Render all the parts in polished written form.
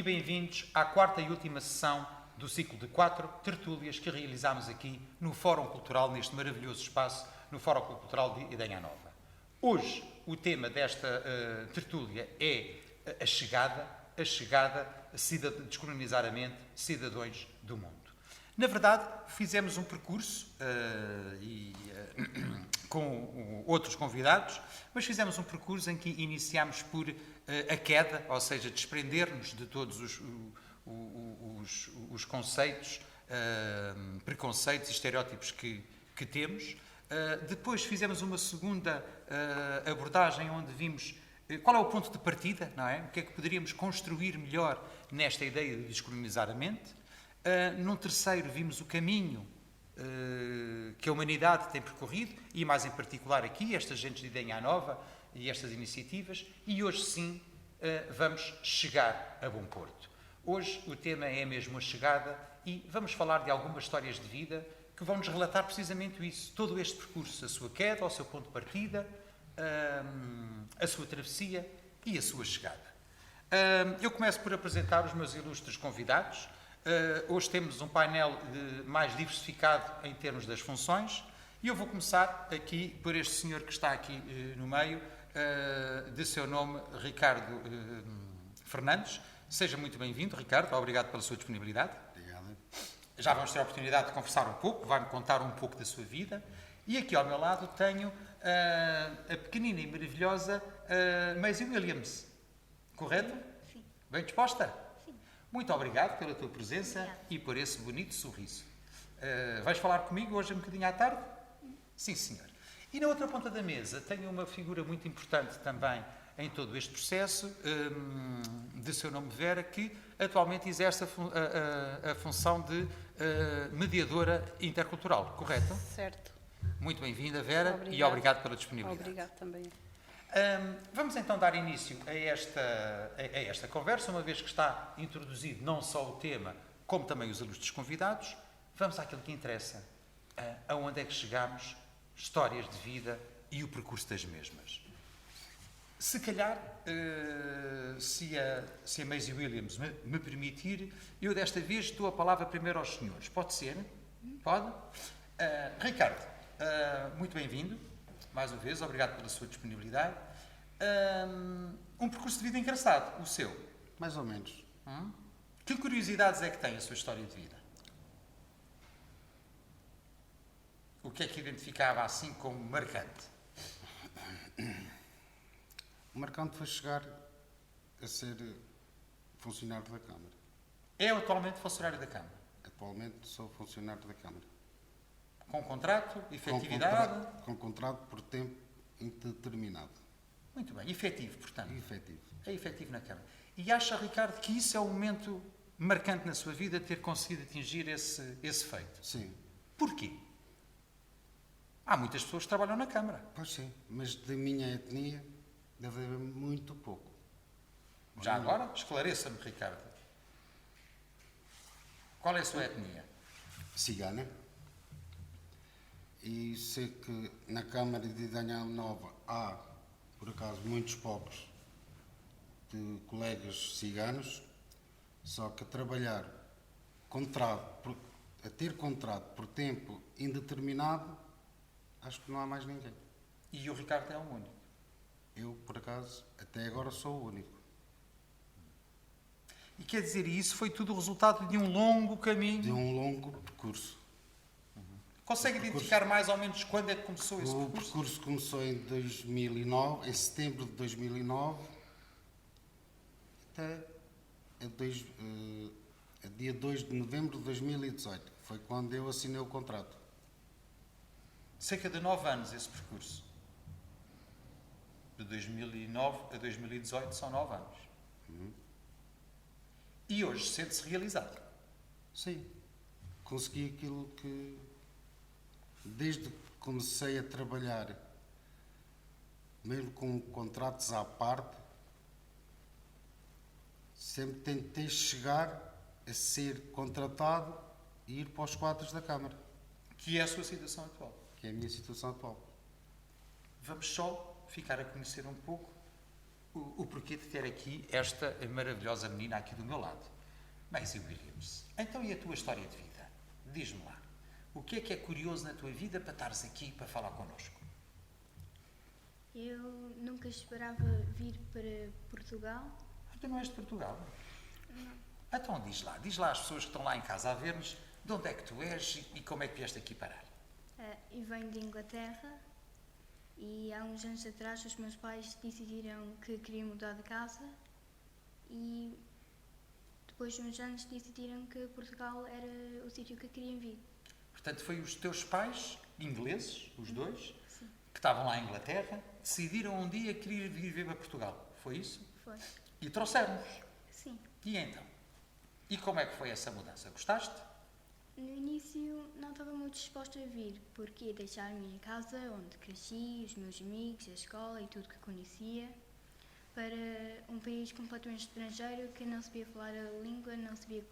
bem-vindos à quarta e última sessão do ciclo de 4 tertúlias que realizámos aqui no Fórum Cultural, neste maravilhoso espaço, no Fórum Cultural de Idanha Nova. Hoje, o tema desta tertúlia é a chegada, descolonizar a mente, cidadãos do mundo. Na verdade, fizemos um percurso com outros convidados, mas fizemos um percurso em que iniciámos por a queda, ou seja, desprender-nos de todos os conceitos, preconceitos e estereótipos que temos. Depois fizemos uma segunda abordagem onde vimos qual é o ponto de partida, não é? O que é que poderíamos construir melhor nesta ideia de descolonizar a mente. Num terceiro vimos o caminho que a humanidade tem percorrido e mais em particular aqui, estas gentes de Idanha Nova e estas iniciativas, e hoje sim vamos chegar a bom porto. Hoje o tema é mesmo a chegada e vamos falar de algumas histórias de vida que vão nos relatar precisamente isso, todo este percurso, a sua queda, o seu ponto de partida, a sua travessia e a sua chegada. Eu começo por apresentar os meus ilustres convidados. Hoje temos um painel mais diversificado em termos das funções e eu vou começar aqui por este senhor que está aqui no meio, de seu nome Ricardo Fernandes. Seja muito bem-vindo, Ricardo. Obrigado pela sua disponibilidade. Obrigado. Já vamos ter a oportunidade de conversar um pouco, vai-me contar um pouco da sua vida. E aqui ao meu lado tenho a pequenina e maravilhosa Maisie Williams. Correto? Sim. Bem disposta? Sim. Muito obrigado pela tua presença. Obrigada. E por esse bonito sorriso. Vais falar comigo hoje um bocadinho à tarde? Sim, senhor. E na outra ponta da mesa tenho uma figura muito importante também em todo este processo, de seu nome Vera, que atualmente exerce a função de mediadora intercultural, correto? Certo. Muito bem-vinda, Vera, e Obrigada. obrigado pela disponibilidade. Obrigado também. Vamos então dar início a esta conversa, uma vez que está introduzido não só o tema, como também os ilustres convidados. Vamos àquilo que interessa. Aonde é que chegamos, histórias de vida e o percurso das mesmas. Se calhar, se a Maisie Williams me permitir, eu desta vez dou a palavra primeiro aos senhores. Pode ser? Pode? Ricardo, muito bem-vindo, mais uma vez, obrigado pela sua disponibilidade. Um percurso de vida engraçado, o seu. Mais ou menos. Que curiosidades é que tem a sua história de vida? O que é que identificava assim como marcante? O marcante foi chegar a ser funcionário da Câmara. É atualmente funcionário da Câmara? Atualmente sou funcionário da Câmara. Com contrato, efetividade? Com contrato por tempo indeterminado. Muito bem, efetivo, portanto. Efetivo. É efetivo na Câmara. E acha, Ricardo, que isso é um momento marcante na sua vida, ter conseguido atingir esse feito? Sim. Porquê? Há muitas pessoas que trabalham na Câmara. Pois sim. Mas da minha etnia deve haver muito pouco. Já agora, esclareça-me, Ricardo. Qual é a sua etnia? Cigana. E sei que na Câmara de Idanha Nova há, por acaso, muitos poucos de colegas ciganos, só que a trabalhar a ter contrato por tempo indeterminado, acho que não há mais ninguém. E o Ricardo é o único. Eu, por acaso, até agora sou o único. E quer dizer, isso foi tudo o resultado de um longo caminho? De um longo percurso. Consegue identificar mais ou menos quando é que começou esse O percurso? percurso começou em 2009, em setembro de 2009, até a dia 2 de novembro de 2018, que foi quando eu assinei o contrato. Cerca de 9 anos esse percurso. De 2009 a 2018 são 9 anos. E hoje sente-se realizado. Sim, consegui aquilo que, desde que comecei a trabalhar, mesmo com contratos à parte, sempre tentei chegar a ser contratado e ir para os quadros da Câmara, Que é a sua situação atual. que é a minha situação atual. Vamos só ficar a conhecer um pouco o porquê de ter aqui esta maravilhosa menina aqui do meu lado. Maisie Williams. Então, e a tua história de vida? Diz-me lá. O que é curioso na tua vida para estares aqui para falar connosco? Eu nunca esperava vir para Portugal. Tu não és de Portugal? Não. Então diz lá às pessoas que estão lá em casa a ver-nos, de onde é que tu és e como é que vieste aqui parar? Eu venho de Inglaterra e há uns anos atrás os meus pais decidiram que queriam mudar de casa e depois de uns anos decidiram que Portugal era o sítio que queriam vir. Portanto, foi os teus pais, ingleses, os dois, Sim. que estavam lá em Inglaterra, decidiram um dia que queriam vir viver para Portugal. Foi isso? Foi. E trouxeram-nos. Sim. E então? E como é que foi essa mudança? Gostaste? No início não estava muito disposta a vir, porque ia deixar a minha casa, onde cresci, os meus amigos, a escola e tudo que conhecia, para um país completamente estrangeiro que não sabia falar a língua, não sabia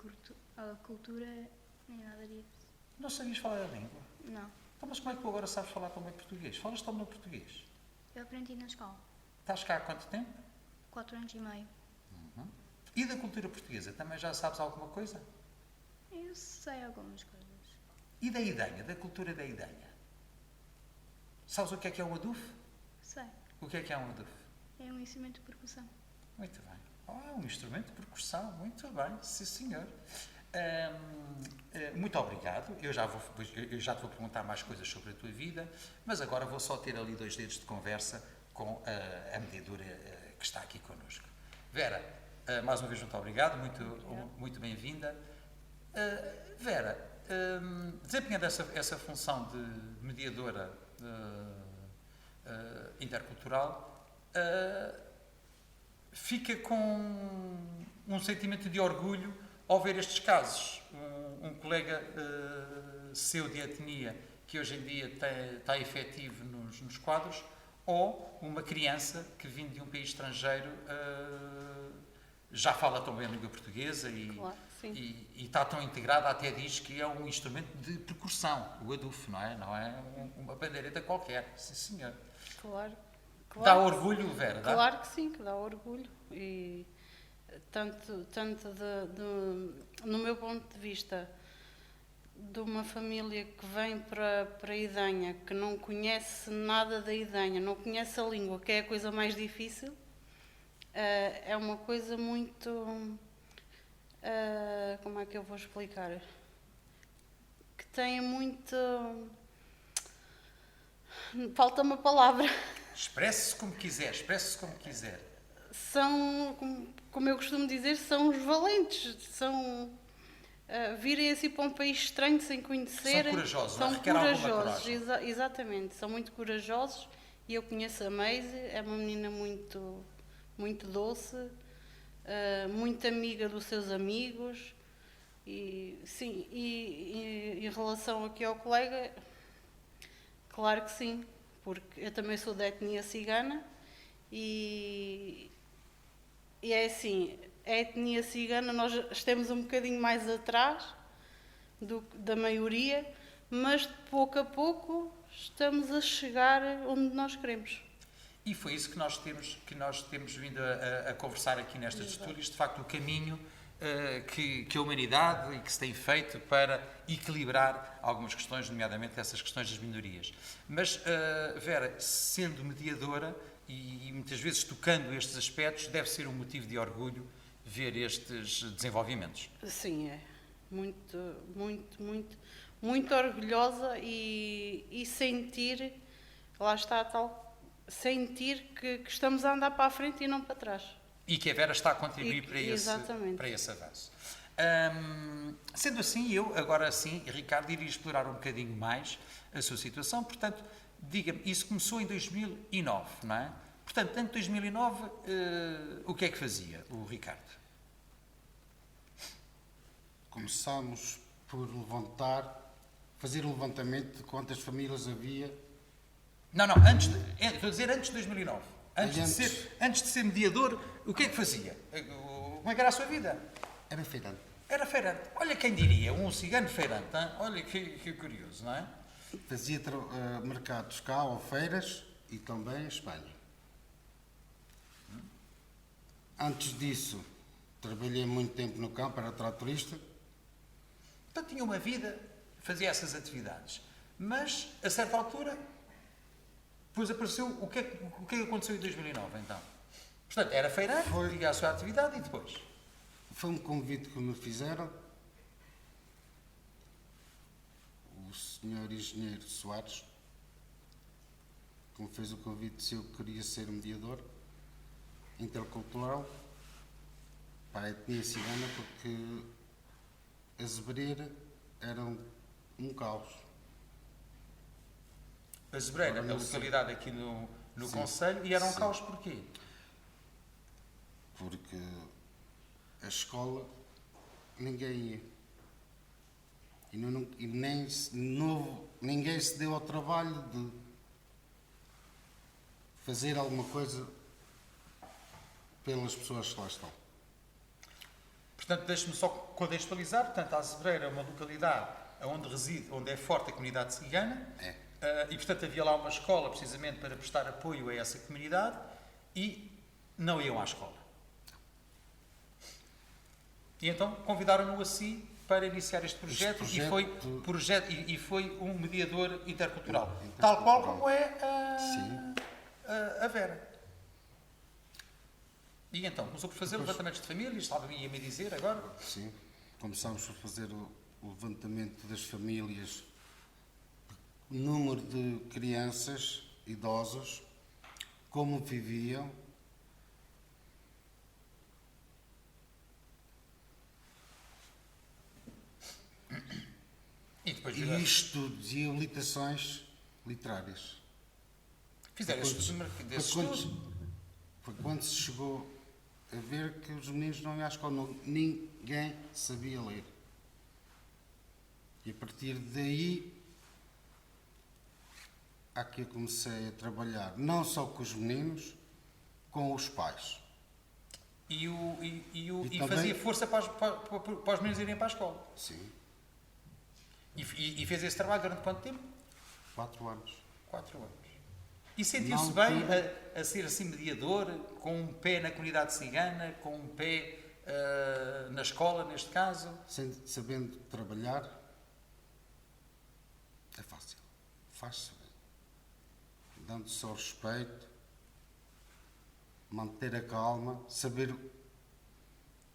a cultura, nem nada disso. Não sabias falar a língua? Não. Então, mas como é que tu agora sabes falar tão bem português? Falas tão bem português? Eu aprendi na escola. Estás cá há quanto tempo? 4 anos e meio. E da cultura portuguesa? Também já sabes alguma coisa? Eu sei algumas coisas. E da idenha? Da cultura da idenha? Sabes o que é um adufo? Sei. O que é um adufo? É um instrumento de percussão. Muito bem. Um instrumento de percussão. Muito bem, sim senhor. Muito obrigado. Eu já te vou perguntar mais coisas sobre a tua vida, mas agora vou só ter ali 2 dedos de conversa com a mediadora que está aqui connosco. Vera, mais uma vez muito obrigado, muito bem-vinda. Vera, desempenhando essa função de mediadora intercultural, fica com um sentimento de orgulho ao ver estes casos. Um colega seu de etnia que hoje em dia está efetivo nos quadros, ou uma criança que vindo de um país estrangeiro já fala tão bem a língua portuguesa Claro, sim. e está tão integrada, até diz que é um instrumento de percussão, o adufo, não é? Não é uma bandeireta qualquer. Sim, senhor. Claro. Dá orgulho, Vera? Dá? Claro que sim, que dá orgulho. E tanto no meu ponto de vista, de uma família que vem para a Idenha, que não conhece nada da Idenha, não conhece a língua, que é a coisa mais difícil, é uma coisa muito... como é que eu vou explicar? Que tem muito... Falta uma palavra. Expresse-se como quiser, expresse-se como quiser. São, como eu costumo dizer, são os valentes, virem assim para um país estranho sem conhecerem. São corajosos, são não é? Requer alguma corajosos, coragem. exatamente, são muito corajosos e eu conheço a Maisie, é uma menina muito, muito doce, muito amiga dos seus amigos e sim, e em relação aqui ao colega, claro que sim, porque eu também sou da etnia cigana e é assim, a etnia cigana nós estamos um bocadinho mais atrás da maioria, mas de pouco a pouco estamos a chegar onde nós queremos. E foi isso que nós temos vindo a conversar aqui nestas Exato. tertúlias, de facto o caminho que a humanidade e que se tem feito para equilibrar algumas questões, nomeadamente essas questões das minorias. Mas, Vera, sendo mediadora e muitas vezes tocando estes aspectos, deve ser um motivo de orgulho ver estes desenvolvimentos. Sim, é muito, muito, muito, muito orgulhosa e sentir, lá está a tal, sentir que estamos a andar para a frente e não para trás. E que a Vera está a contribuir Exatamente. para esse avanço. Sendo assim, eu agora sim, Ricardo, iria explorar um bocadinho mais a sua situação. Portanto, diga-me, isso começou em 2009, não é? Portanto, em 2009, o que é que fazia o Ricardo? Começámos por fazer um levantamento de quantas famílias havia. Não, estou a dizer antes de 2009. Antes de ser mediador, o que é que fazia? Como é que era a sua vida? Era feirante. Era feirante. Olha quem diria, um cigano feirante. Hein? Olha que curioso, não é? Fazia mercados cá ou feiras e também em Espanha. Antes disso, trabalhei muito tempo no campo, era tratorista. Portanto, tinha uma vida, fazia essas atividades. Mas, a certa altura, depois apareceu... O que é que aconteceu em 2009, então? Portanto, era feirante, tinha a sua atividade e depois? Foi um convite que me fizeram. O senhor engenheiro Soares, que me fez o convite se eu queria ser mediador intercultural para a etnia cigana, porque a Zebreira era um caos. A Zebreira, a localidade aqui no Conselho, e era um caos porquê? Porque a escola ninguém ia. E ninguém se deu ao trabalho de fazer alguma coisa pelas pessoas que lá estão. Portanto, deixe-me só contextualizar. Portanto, a Zebreira é uma localidade onde reside, onde é forte a comunidade cigana. E, portanto, havia lá uma escola precisamente para prestar apoio a essa comunidade e não iam à escola. E então convidaram-no a si para iniciar este projeto, e foi um mediador intercultural. Tal qual como é a Vera. E então, começou por fazer levantamentos de famílias, ia-me dizer agora? Sim, começámos por fazer o levantamento das famílias, número de crianças, idosos, como viviam. E depois E estudos e habilitações literárias. fizeram esse estudo. Foi quando se chegou a ver que os meninos não iam à escola, ninguém sabia ler. E a partir daí, aqui eu comecei a trabalhar não só com os meninos, com os pais. E também fazia força para os meninos irem para a escola. Sim. E fez esse trabalho durante quanto tempo? 4 anos. 4 anos. E sentiu-se bem a ser assim mediador, com um pé na comunidade cigana, com um pé na escola, neste caso? Sabendo trabalhar, é fácil. Faz-se bem. Dando-se ao respeito, manter a calma, saber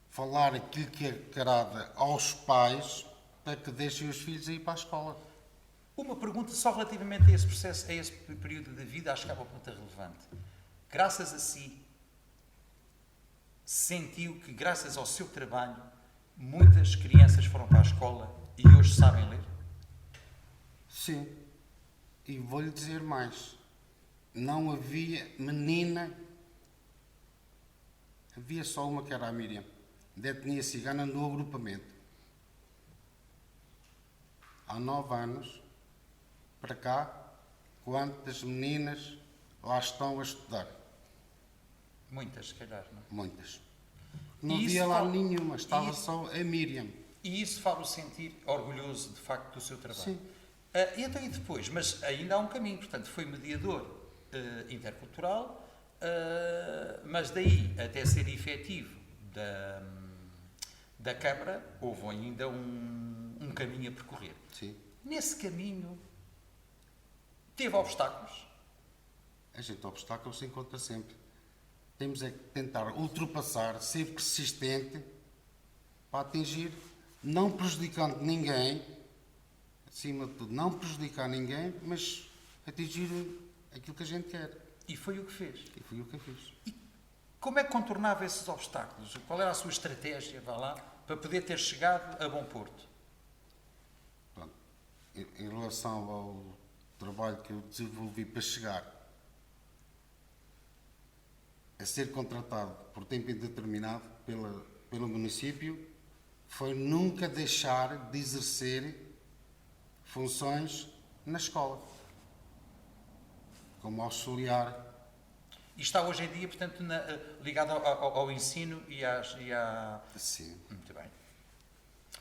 falar aquilo que agrada aos pais para que deixem os filhos ir para a escola. Uma pergunta só relativamente a esse processo, a esse período da vida, acho que é uma pergunta relevante. Graças a si, sentiu que, graças ao seu trabalho, muitas crianças foram para a escola e hoje sabem ler? Sim. E vou-lhe dizer mais. Não havia menina, havia só uma que era a Miriam, da etnia cigana no agrupamento. Há 9 anos, para cá, quantas meninas lá estão a estudar? Muitas, se calhar, não? Muitas. Não havia lá nenhuma, estava só a Miriam. E isso faz-o sentir orgulhoso, de facto, do seu trabalho. Sim. E depois, mas ainda há um caminho, portanto, foi mediador intercultural, mas daí até ser efetivo da Câmara, houve ainda um caminho a percorrer. Sim. Nesse caminho, teve obstáculos? A gente obstáculos se encontra sempre. Temos é que tentar ultrapassar, ser persistente para atingir, não prejudicando ninguém, acima de tudo, não prejudicar ninguém, mas atingir aquilo que a gente quer. E foi o que fez. E foi o que eu fiz. E como é que contornava esses obstáculos? Qual era a sua estratégia, vá lá, para poder ter chegado a bom porto? Pronto. Em relação ao trabalho que eu desenvolvi para chegar a ser contratado por tempo indeterminado pelo município, foi nunca deixar de exercer funções na escola, como auxiliar. E está hoje em dia, portanto, ligado ao ensino e à... Sim. Muito bem.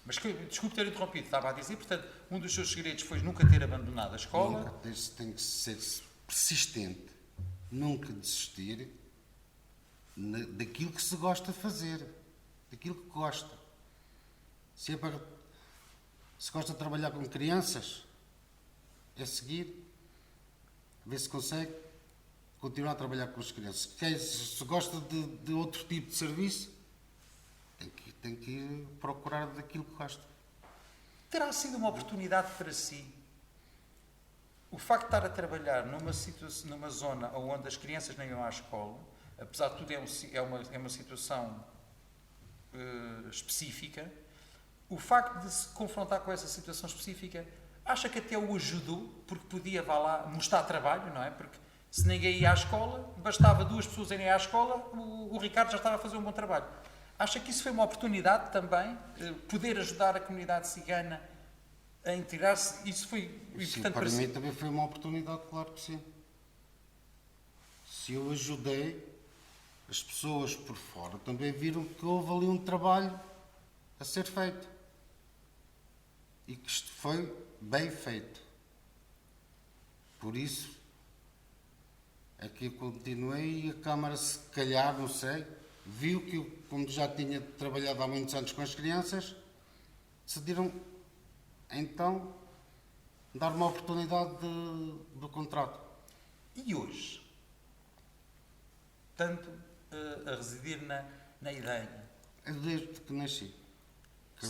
Mas desculpe ter interrompido, estava a dizer, portanto, um dos seus segredos foi nunca ter abandonado a escola. Nunca tem que ser persistente, nunca desistir daquilo que se gosta de fazer, daquilo que gosta. Se é para, se gosta de trabalhar com crianças, é seguir, ver se consegue continuar a trabalhar com as crianças. Se gosta de outro tipo de serviço, tem que ir procurar daquilo que gosta. Terá sido uma oportunidade para si o facto de estar a trabalhar numa zona onde as crianças nem iam à escola, apesar de tudo é uma situação específica, o facto de se confrontar com essa situação específica, acha que até o ajudou, porque podia, vá lá, mostrar trabalho, não é? Porque se ninguém ia à escola, bastava 2 pessoas irem à escola, o Ricardo já estava a fazer um bom trabalho. Acha que isso foi uma oportunidade também, poder ajudar a comunidade cigana a integrar-se? Isso foi Sim, importante para si? mim também foi uma oportunidade, claro que sim. Se eu ajudei, as pessoas por fora também viram que houve ali um trabalho a ser feito. E que isto foi bem feito. Por isso é que eu continuei e a Câmara, se calhar, não sei, viu que eu, como já tinha trabalhado há muitos anos com as crianças, decidiram então dar uma oportunidade do contrato. E hoje, tanto a residir na Idenha, Desde que nasci.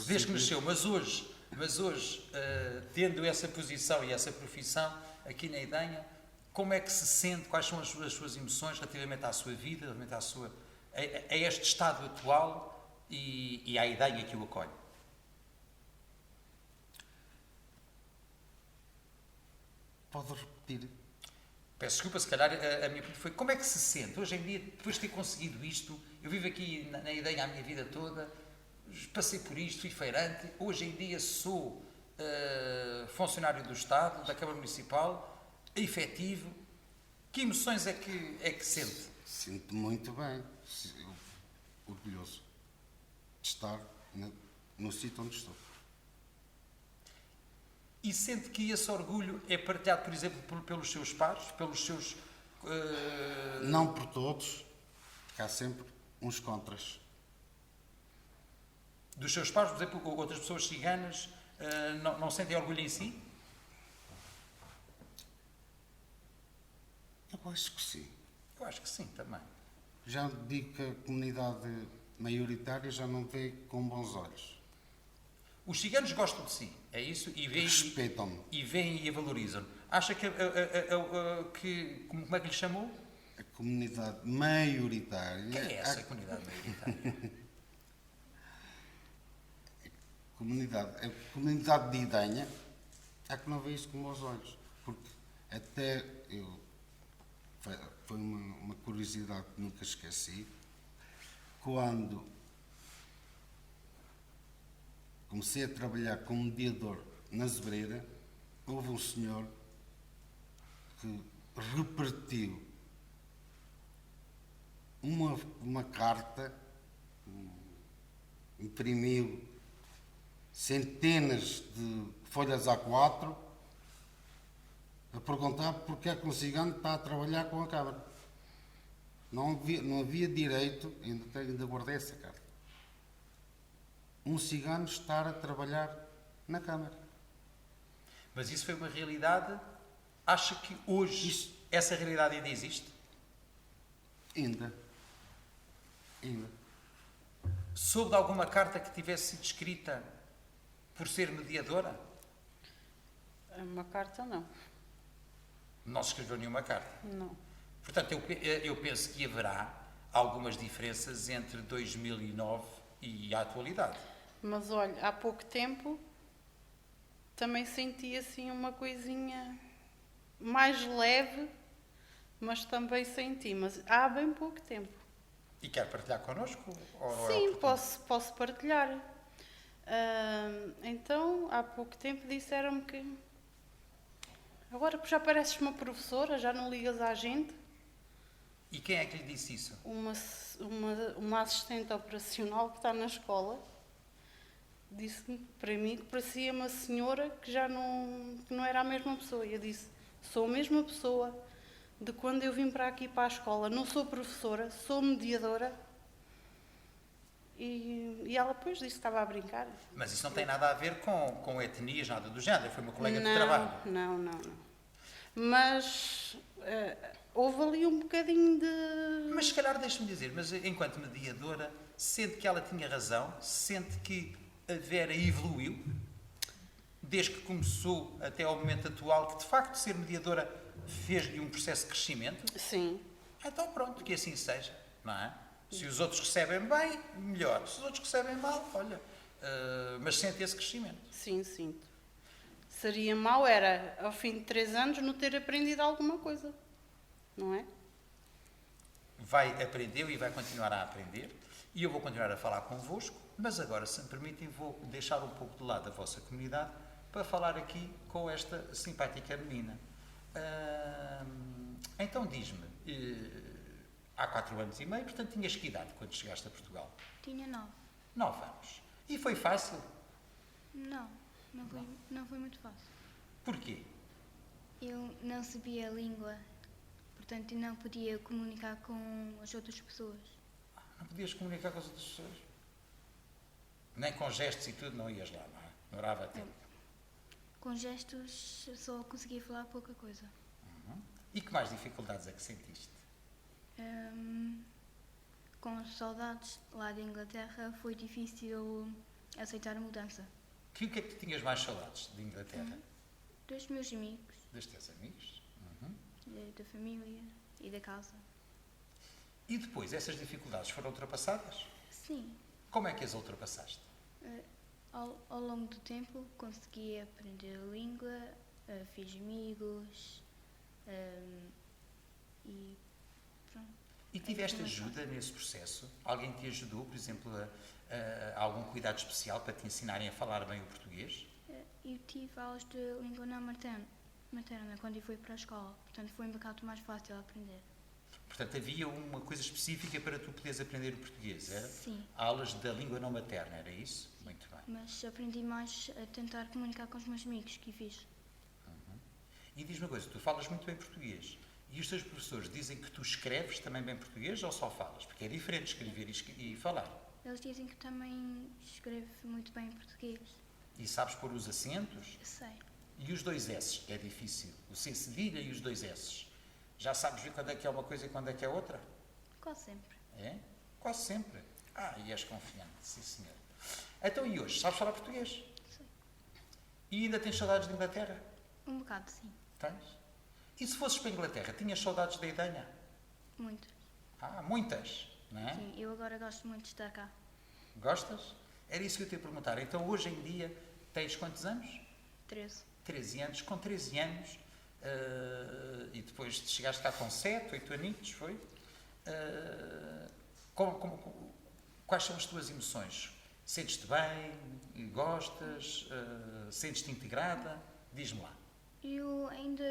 desde que nasceu, mas hoje tendo essa posição e essa profissão aqui na Idenha, como é que se sente, quais são as suas emoções relativamente à sua vida, relativamente a este estado atual e à Idenha que o acolhe? Pode repetir? Peço desculpa, se calhar a minha pergunta foi como é que se sente hoje em dia, depois de ter conseguido isto? Eu vivo aqui na Idenha a minha vida toda, passei por isto, fui feirante, hoje em dia sou funcionário do Estado, da Câmara Municipal, efetivo. Que emoções é que sente? Sinto muito bem, orgulhoso de estar no sítio onde estou. E sente que esse orgulho é partilhado, por exemplo, pelos seus pares, pelos seus... Não por todos, porque há sempre uns contras. Dos seus pares, por exemplo, outras pessoas ciganas não sentem orgulho em si? Eu acho que sim. Eu acho que sim, também. Já digo que a comunidade maioritária já não vê com bons olhos. Os ciganos gostam de si, é isso? E veem, Respeitam-me. e veem e a valorizam. Acha que, como é que lhe chamou? A comunidade maioritária... Quem é essa comunidade maioritária? A comunidade de Idenha é que não vê isso com bons olhos. Porque até eu... Foi uma curiosidade que nunca esqueci. Quando comecei a trabalhar como mediador na Zebreira, houve um senhor que repartiu uma carta, imprimiu centenas de folhas A4 a perguntar porque é que um cigano está a trabalhar com a Câmara. Não havia direito, ainda guardei essa carta, um cigano estar a trabalhar na Câmara. Mas isso foi uma realidade? Acha que hoje essa realidade ainda existe? Ainda. Soube de alguma carta que tivesse sido escrita por ser mediadora? Uma carta, não. Não se escreveu nenhuma carta. Não. Portanto, eu penso que haverá algumas diferenças entre 2009 e a atualidade. Mas olha, há pouco tempo também senti assim uma coisinha mais leve, mas também senti, mas há bem pouco tempo. E quer partilhar connosco? Sim, posso partilhar. Então, há pouco tempo disseram-me que agora já pareces uma professora, já não ligas à gente. E quem é que lhe disse isso? Uma assistente operacional que está na escola disse-me para mim que parecia uma senhora que já não era a mesma pessoa. E eu disse, sou a mesma pessoa, de quando eu vim para aqui para a escola. Não sou professora, sou mediadora. E ela depois disse que estava a brincar. Mas isso não tem nada a ver com etnias, nada do género. Foi uma colega não, de trabalho. Não. Mas houve ali um bocadinho de... Mas se calhar deixe-me dizer, mas enquanto mediadora, sente que ela tinha razão? Sente que a Vera evoluiu? Desde que começou até ao momento atual, que de facto ser mediadora fez-lhe um processo de crescimento? Sim. Então pronto, que assim seja, não é? Se os outros recebem bem, melhor. Se os outros recebem mal, olha, mas sente esse crescimento. Sim, sinto. Seria mau era, ao fim de 3 anos, não ter aprendido alguma coisa. Não é? Aprendeu e vai continuar a aprender. E eu vou continuar a falar convosco, mas agora, se me permitem, vou deixar um pouco de lado a vossa comunidade para falar aqui com esta simpática menina. Então diz-me, há 4 anos e meio, portanto tinhas que idade quando chegaste a Portugal? Tinha 9. 9 anos. E foi fácil? Não foi muito fácil. Porquê? Eu não sabia a língua, portanto eu não podia comunicar com as outras pessoas. Não podias comunicar com as outras pessoas? Nem com gestos e tudo não ias lá, não é? Demorava tempo. Com gestos eu só conseguia falar pouca coisa. E que mais dificuldades é que sentiste? Com saudades lá da Inglaterra foi difícil aceitar a mudança. O que é que tu tinhas mais saudades de Inglaterra? Dos meus amigos, Dos teus amigos? da família e da casa. E depois, essas dificuldades foram ultrapassadas? Sim, Como é que as ultrapassaste? ao longo do tempo consegui aprender a língua, fiz amigos e pronto. E tiveste ajuda nesse processo? Alguém te ajudou, por exemplo, a algum cuidado especial para te ensinarem a falar bem o português? Eu tive aulas de língua não materna quando eu fui para a escola, portanto foi um bocado mais fácil aprender. Portanto, havia uma coisa específica para tu poderes aprender o português, era? Sim. Aulas da língua não materna, era isso? Muito bem. Mas aprendi mais a tentar comunicar com os meus amigos que fiz. E diz-me uma coisa, tu falas muito bem português. E os teus professores dizem que tu escreves também bem português ou só falas? Porque é diferente escrever e falar. Eles dizem que também escrevo muito bem em português. E sabes pôr os acentos? Sei. E os 2 S? É difícil. O C cedilha e os 2 S. Já sabes ver quando é que é uma coisa e quando é que é outra? Quase sempre. É? Quase sempre. E és confiante, sim senhor. Então e hoje? Sabes falar português? Sei. E ainda tens saudades de Inglaterra? Um bocado, sim. Tens? E se fosses para a Inglaterra, tinhas saudades da Idanha? Muitas. Muitas, não é? Sim, eu agora gosto muito de estar cá. Gostas? Era isso que eu te ia perguntar. Então hoje em dia tens quantos anos? 13. 13 anos. Com 13 anos, e depois chegaste cá com 7, 8 anitos, foi? Quais são as tuas emoções? Sentes-te bem? Gostas? Sentes-te integrada? Diz-me lá. Eu ainda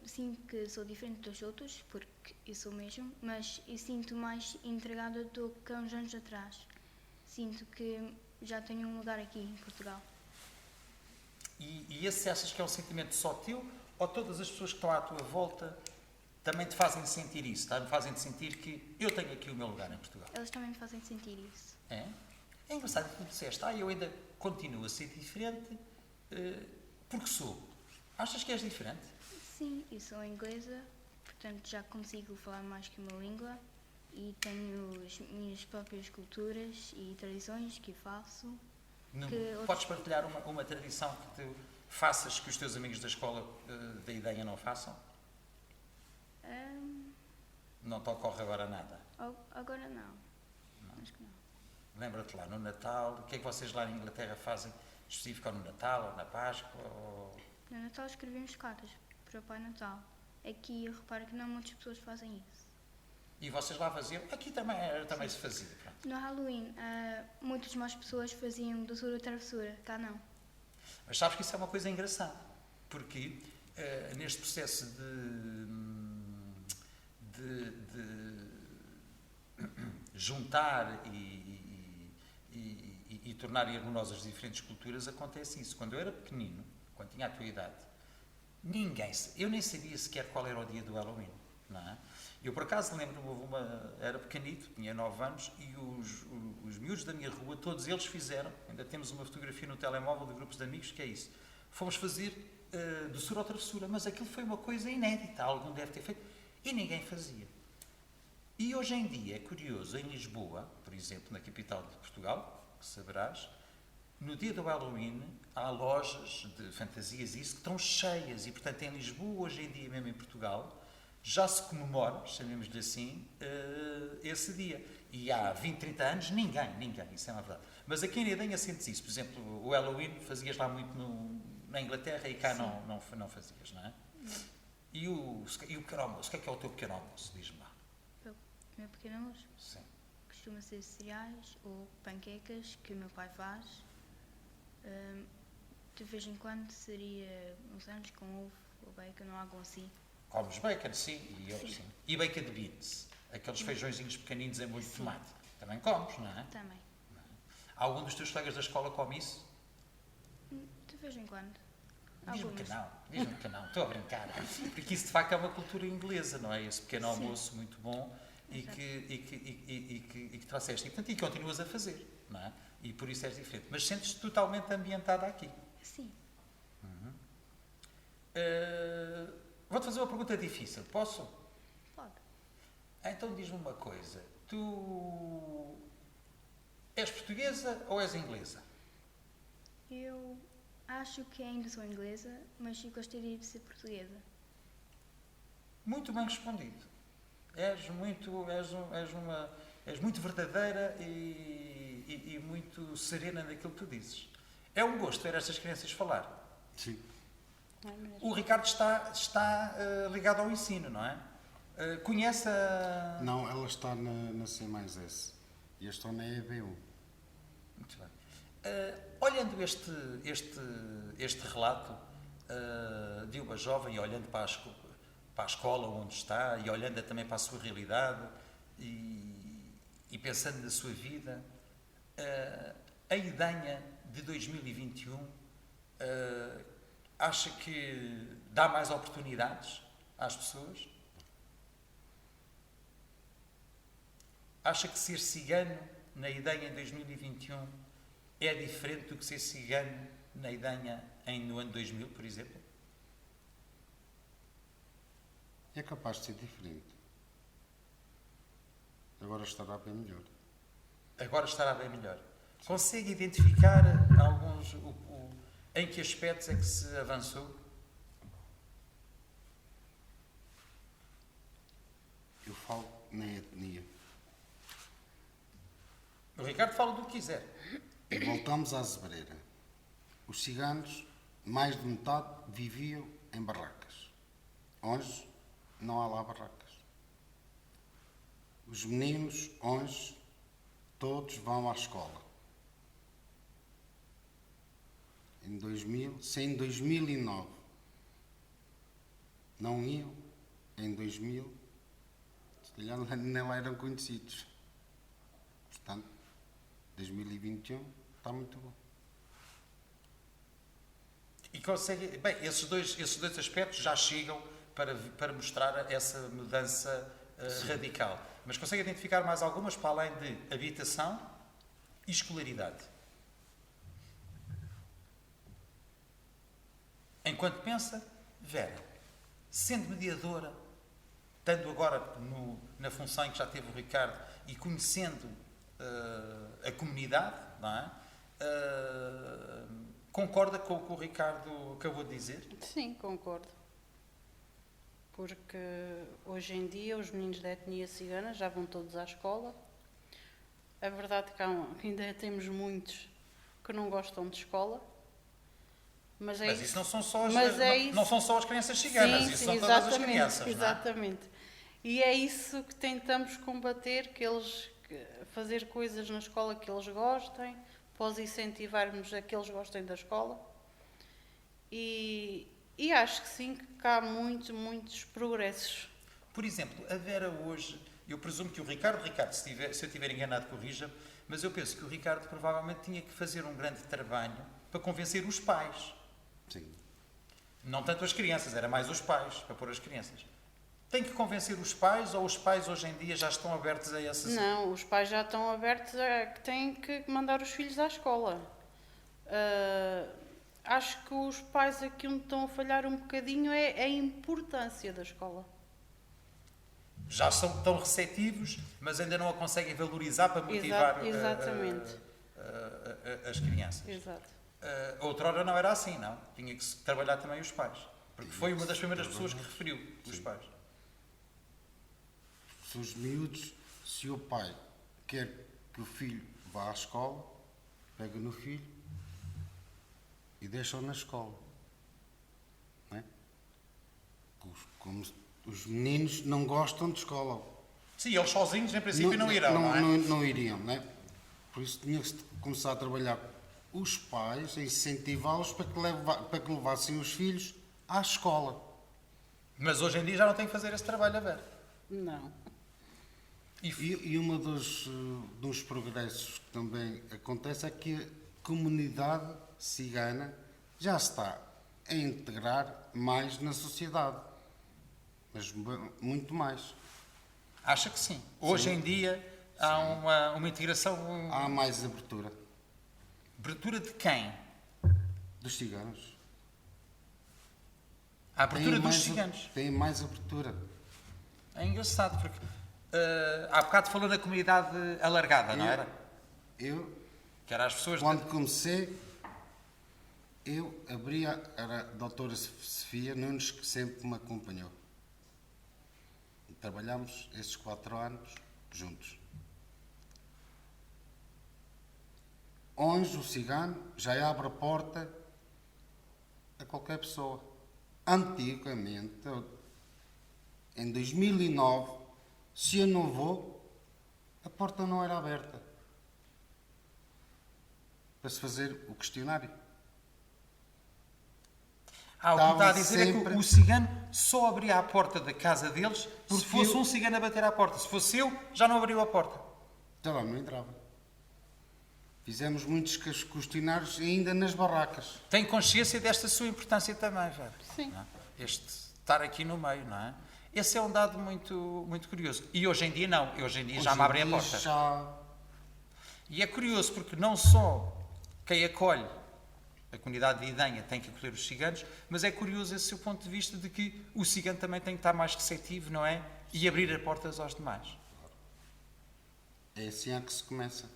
sinto que sou diferente dos outros, porque eu sou mesmo, mas eu sinto mais entregada do que há uns anos atrás. Sinto que já tenho um lugar aqui em Portugal. E esse achas que é um sentimento só teu ou todas as pessoas que estão à tua volta também te fazem sentir isso? Tá? Me fazem-te sentir que eu tenho aqui o meu lugar em Portugal? Eles também me fazem sentir isso. É? É engraçado que tu disseste, eu ainda continuo a ser diferente porque sou. Achas que és diferente? Sim, eu sou inglesa, portanto já consigo falar mais que uma língua e tenho as minhas próprias culturas e tradições que faço. Podes partilhar uma tradição que tu faças que os teus amigos da escola da Ideia não façam? Não te ocorre agora nada? Agora não. Acho que não. Lembra-te lá, no Natal, o que é que vocês lá na Inglaterra fazem específico no Natal ou na Páscoa? No Natal escrevemos cartas para o Pai Natal. Aqui eu reparo que não muitas pessoas fazem isso. E vocês lá faziam? Aqui também se fazia. Pronto. No Halloween, muitas mais pessoas faziam doçura ou travessura, cá não. Mas sabes que isso é uma coisa engraçada, porque neste processo de juntar e tornar harmoniosas as diferentes culturas, acontece isso. Quando eu era pequenino, quando tinha a tua idade, eu nem sabia sequer qual era o dia do Halloween. não é? Eu, por acaso, lembro-me, era pequenito, tinha 9 anos, e os miúdos da minha rua, todos eles fizeram, ainda temos uma fotografia no telemóvel de grupos de amigos, que é isso. Fomos fazer doçura ou travessura, mas aquilo foi uma coisa inédita, algum deve ter feito, e ninguém fazia. E hoje em dia, é curioso, em Lisboa, por exemplo, na capital de Portugal, que saberás, no dia do Halloween há lojas de fantasias e isso que estão cheias e, portanto, em Lisboa, hoje em dia, mesmo em Portugal, já se comemora, chamemos-lhe assim, esse dia. E há 20, 30 anos, ninguém, isso é uma verdade. Mas aqui em Idanha sentes isso. Por exemplo, o Halloween fazias lá muito na Inglaterra e cá não fazias, não é? E o pequeno almoço? O que é o teu pequeno almoço? Diz-me lá. O meu pequeno almoço Sim. costuma ser cereais ou panquecas que o meu pai faz. De vez em quando seria uns anos com ovo ou bacon ou algo assim. Comes bacon, sim, e eu sim. E bacon de beans, aqueles feijõezinhos pequeninos em molho de tomate. Também comes, não é? Também. Algum dos teus colegas da escola come isso? De vez em quando. Diz-me Algumas. que não, estou a brincar. Porque isso de facto é uma cultura inglesa, não é? Esse pequeno Sim. almoço muito bom e que trouxeste. E, portanto, e continuas a fazer, não é? E por isso és diferente. Mas sentes-te totalmente ambientada aqui. Sim. Vou-te fazer uma pergunta difícil, posso? Pode. Então diz-me uma coisa. Tu és portuguesa ou és inglesa? Eu acho que ainda sou inglesa, mas eu gostaria de ser portuguesa. Muito bem respondido. És muito verdadeira e muito serena naquilo que tu dizes. É um gosto ver estas crianças falar. Sim. Não é mesmo? O Ricardo está ligado ao ensino, não é? Conhece a... Não, ela está na C+S. E eu estou na EB1. Muito bem. Olhando este relato de uma jovem, e olhando para a escola onde está, e olhando também para a sua realidade, e pensando na sua vida, a Idanha de 2021 acha que dá mais oportunidades às pessoas? Acha que ser cigano na Idanha em 2021 é diferente do que ser cigano na Idanha no ano 2000, por exemplo? É capaz de ser diferente. Agora estará bem melhor. Agora estará bem melhor. Consegue identificar alguns... em que aspectos é que se avançou? Eu falo na etnia. O Ricardo fala do que quiser. E voltamos à Zebreira. Os ciganos, mais de metade, viviam em barracas. Hoje, não há lá barracas. Os meninos, hoje, todos vão à escola. Se em 2009 não iam, em 2000, se calhar nem lá eram conhecidos. Portanto, 2021 está muito bom. E consegue... Bem, esses dois aspectos já chegam para mostrar essa mudança radical. Mas consegue identificar mais algumas para além de habitação e escolaridade? Enquanto pensa, Vera, sendo mediadora, estando agora na função em que já teve o Ricardo e conhecendo a comunidade, não é? Concorda com o que o Ricardo acabou de dizer? Sim, concordo. Porque hoje em dia os meninos da etnia cigana já vão todos à escola. É verdade que ainda temos muitos que não gostam de escola. Mas isso não são só não são só as crianças ciganas, sim, isso sim, são todas as crianças. Exatamente. Não é? E é isso que tentamos combater, fazer coisas na escola que eles gostem, após incentivarmos a que eles gostem da escola. E acho que sim, que há muitos progressos. Por exemplo, a Vera hoje, eu presumo que o Ricardo, se eu estiver enganado, corrija-me, mas eu penso que o Ricardo provavelmente tinha que fazer um grande trabalho para convencer os pais. Sim. Não tanto as crianças, era mais os pais, para pôr as crianças. Tem que convencer os pais ou os pais hoje em dia já estão abertos a essa... Não, os pais já estão abertos a que têm que mandar os filhos à escola. Acho que os pais aqui onde estão a falhar um bocadinho é a importância da escola. Já são tão receptivos, mas ainda não a conseguem valorizar para motivar Exatamente. As crianças. Exato. Outrora não era assim, não. Tinha que se trabalhar também os pais. Porque foi uma das primeiras pessoas que referiu, os pais. Se os miúdos, se o pai quer que o filho vá à escola, pega no filho e deixa-o na escola. Não é? Como os meninos não gostam de escola. Sim, eles sozinhos, em princípio, não irão, não é? Não iriam, não é? Por isso tinha que começar a trabalhar os pais, a incentivá-los para que levassem os filhos à escola. Mas hoje em dia já não tem que fazer esse trabalho a ver. Não. E um dos progressos que também acontece é que a comunidade cigana já está a integrar mais na sociedade. Mas muito mais. Acha que sim. Hoje em dia há uma integração... Há mais abertura. Abertura de quem? Dos ciganos. A abertura dos ciganos. Tem mais abertura. É engraçado, porque há bocado falou na comunidade alargada, não era? Eu, Que era as pessoas... quando comecei, eu abria, era a doutora Sofia Nunes que sempre me acompanhou. E trabalhámos esses 4 anos juntos. Hoje o cigano já abre a porta a qualquer pessoa. Antigamente, em 2009, se eu não vou, a porta não era aberta para se fazer o questionário. O que me está a dizer é que o cigano só abria a porta da casa deles porque fosse um cigano a bater à porta. Se fosse eu, já não abriu a porta. Já lá não entrava. Fizemos muitos questionários ainda nas barracas. Tem consciência desta sua importância também, velho? Sim. Não é? Este estar aqui no meio, não é? Esse é um dado muito, muito curioso. E hoje em dia não. Hoje em dia já me abrem a porta. E é curioso porque não só quem acolhe a comunidade de Idenha tem que acolher os ciganos, mas é curioso esse seu ponto de vista de que o cigano também tem que estar mais receptivo, não é? E abrir as portas aos demais. É assim que se começa.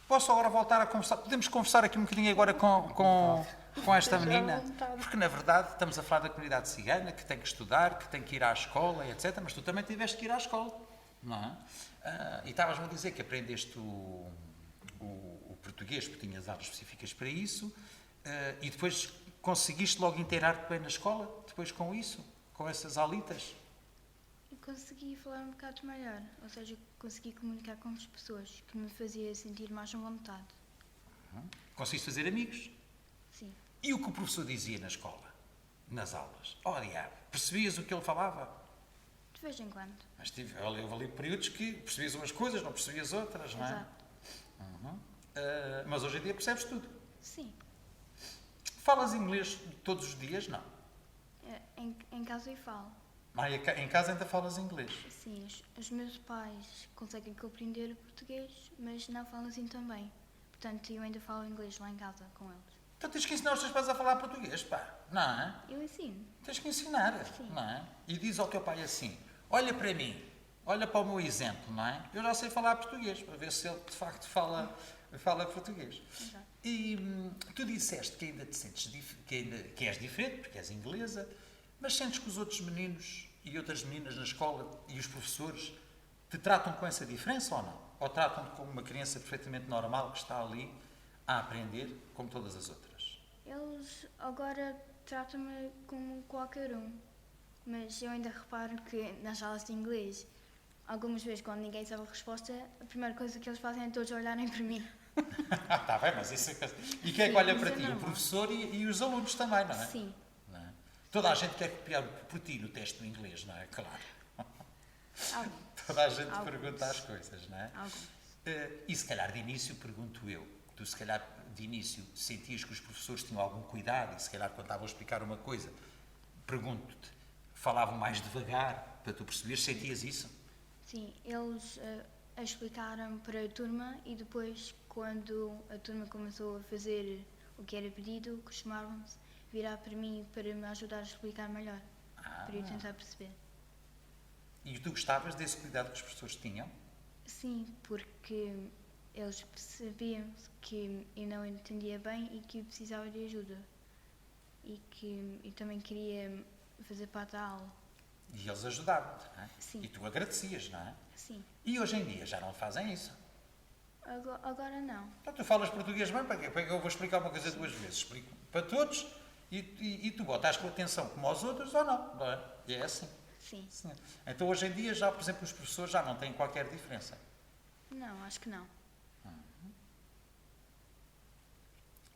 Posso agora voltar a conversar? Podemos conversar aqui um bocadinho agora com esta menina? Porque, na verdade, estamos a falar da comunidade cigana, que tem que estudar, que tem que ir à escola, etc. Mas tu também tiveste que ir à escola, não é? E estavas-me a dizer que aprendeste o português, porque tinhas aulas específicas para isso, e depois conseguiste logo inteirar-te bem na escola, depois com isso, com essas aulitas? Consegui falar um bocado melhor, ou seja, consegui comunicar com as pessoas, que me fazia sentir mais à vontade. Conseguiste fazer amigos? Sim. E o que o professor dizia na escola, nas aulas? Oh, diabo, percebias o que ele falava? De vez em quando. Mas houve ali períodos que percebias umas coisas, não percebias outras, não é? Exato. Mas hoje em dia percebes tudo. Sim. Falas inglês todos os dias? Não. Em casa eu falo. Em casa ainda falas inglês? Sim, os meus pais conseguem compreender o português, mas não falam assim também. Portanto, eu ainda falo inglês lá em casa com eles. Então tens que ensinar os teus pais a falar português, pá. Não é? Eu ensino. Tens que ensinar, Sim. não é? E diz ao teu pai assim, olha para mim, olha para o meu exemplo, não é? Eu já sei falar português, para ver se ele de facto fala português. Exato. E tu disseste que ainda te sentes que és diferente, porque és inglesa, mas sentes que os outros meninos e outras meninas na escola e os professores te tratam com essa diferença ou não? Ou tratam-te como uma criança perfeitamente normal que está ali a aprender, como todas as outras? Eles agora tratam-me como qualquer um, mas eu ainda reparo que nas aulas de inglês, algumas vezes quando ninguém sabe a resposta, a primeira coisa que eles fazem é todos olharem para mim. Está bem, mas isso é... E quem é que olha para ti? O professor e os alunos também, não é? Sim. Não é? Toda a gente quer copiar por ti no teste do inglês, não é? Claro. Alguns. Toda a gente Alguns. pergunta as coisas, não é? Alguns. E se calhar de início, pergunto eu, tu se calhar de início sentias que os professores tinham algum cuidado e se calhar quando estavam a explicar uma coisa, pergunto-te, Falavam mais devagar, para tu perceberes, sentias isso? Sim, eles explicaram para a turma e depois, quando a turma começou a fazer o que era pedido, costumavam-se virar para mim para me ajudar a explicar melhor, para eu tentar perceber. E tu gostavas desse cuidado que os professores tinham? Sim, porque eles percebiam que eu não entendia bem e que eu precisava de ajuda. E que eu também queria fazer parte da aula. E eles ajudavam-te, não é? Sim. E tu agradecias, não é? Sim. E hoje em dia já não fazem isso. Agora não. Então, tu falas português bem, para que eu vou explicar uma coisa duas vezes? Explico para todos e tu botas com atenção como aos outros ou não é? E é assim. Sim. Sim. Então, hoje em dia, já, por exemplo, os professores já não têm qualquer diferença. Não, acho que não.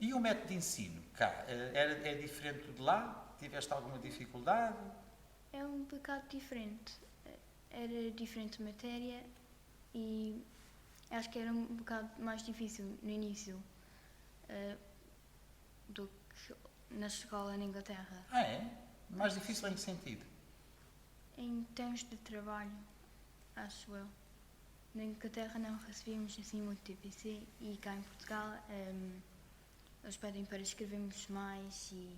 E o método de ensino cá, é diferente de lá? Tiveste alguma dificuldade? É um bocado diferente. Era diferente de matéria e acho que era um bocado mais difícil no início do que na escola na Inglaterra. Ah, é? Mais difícil em que sentido? Em termos de trabalho, acho eu. Na Inglaterra não recebíamos assim muito TPC e cá em Portugal eles pedem para escrevermos mais e...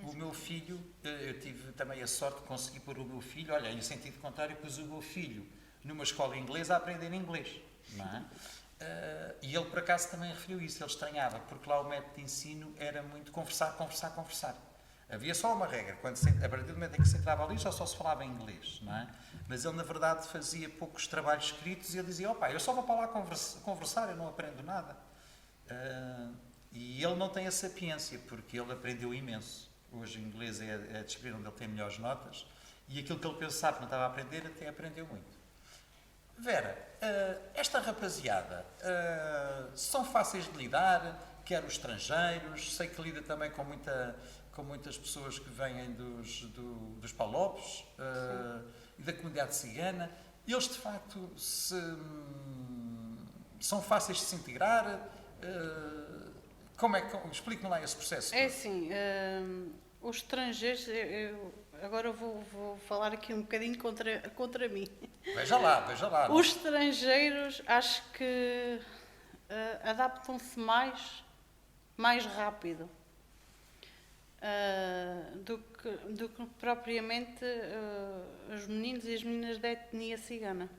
O meu filho, eu tive também a sorte de conseguir pôr o meu filho, olha, em sentido contrário, pus o meu filho numa escola inglesa a aprender inglês, não é? E ele, por acaso, também referiu isso, ele estranhava, porque lá o método de ensino era muito conversar, conversar, conversar. Havia só uma regra, a partir do momento em que se entrava ali já só se falava em inglês, não é? Mas ele, na verdade, fazia poucos trabalhos escritos e ele dizia, opa, eu só vou para lá conversar, eu não aprendo nada. E ele não tem a sapiência, porque ele aprendeu imenso. Hoje o inglês é a disciplina onde ele tem melhores notas e aquilo que ele pensava que não estava a aprender, até aprendeu muito. Vera, esta rapaziada são fáceis de lidar, quer os estrangeiros, sei que lida também com muitas pessoas que vêm dos Palopes e da comunidade cigana. Eles, de facto, são fáceis de se integrar? Explique-me lá esse processo. É assim, os estrangeiros, agora vou falar aqui um bocadinho contra mim. Veja lá. Os estrangeiros acho que adaptam-se mais rápido do que propriamente os meninos e as meninas da etnia cigana.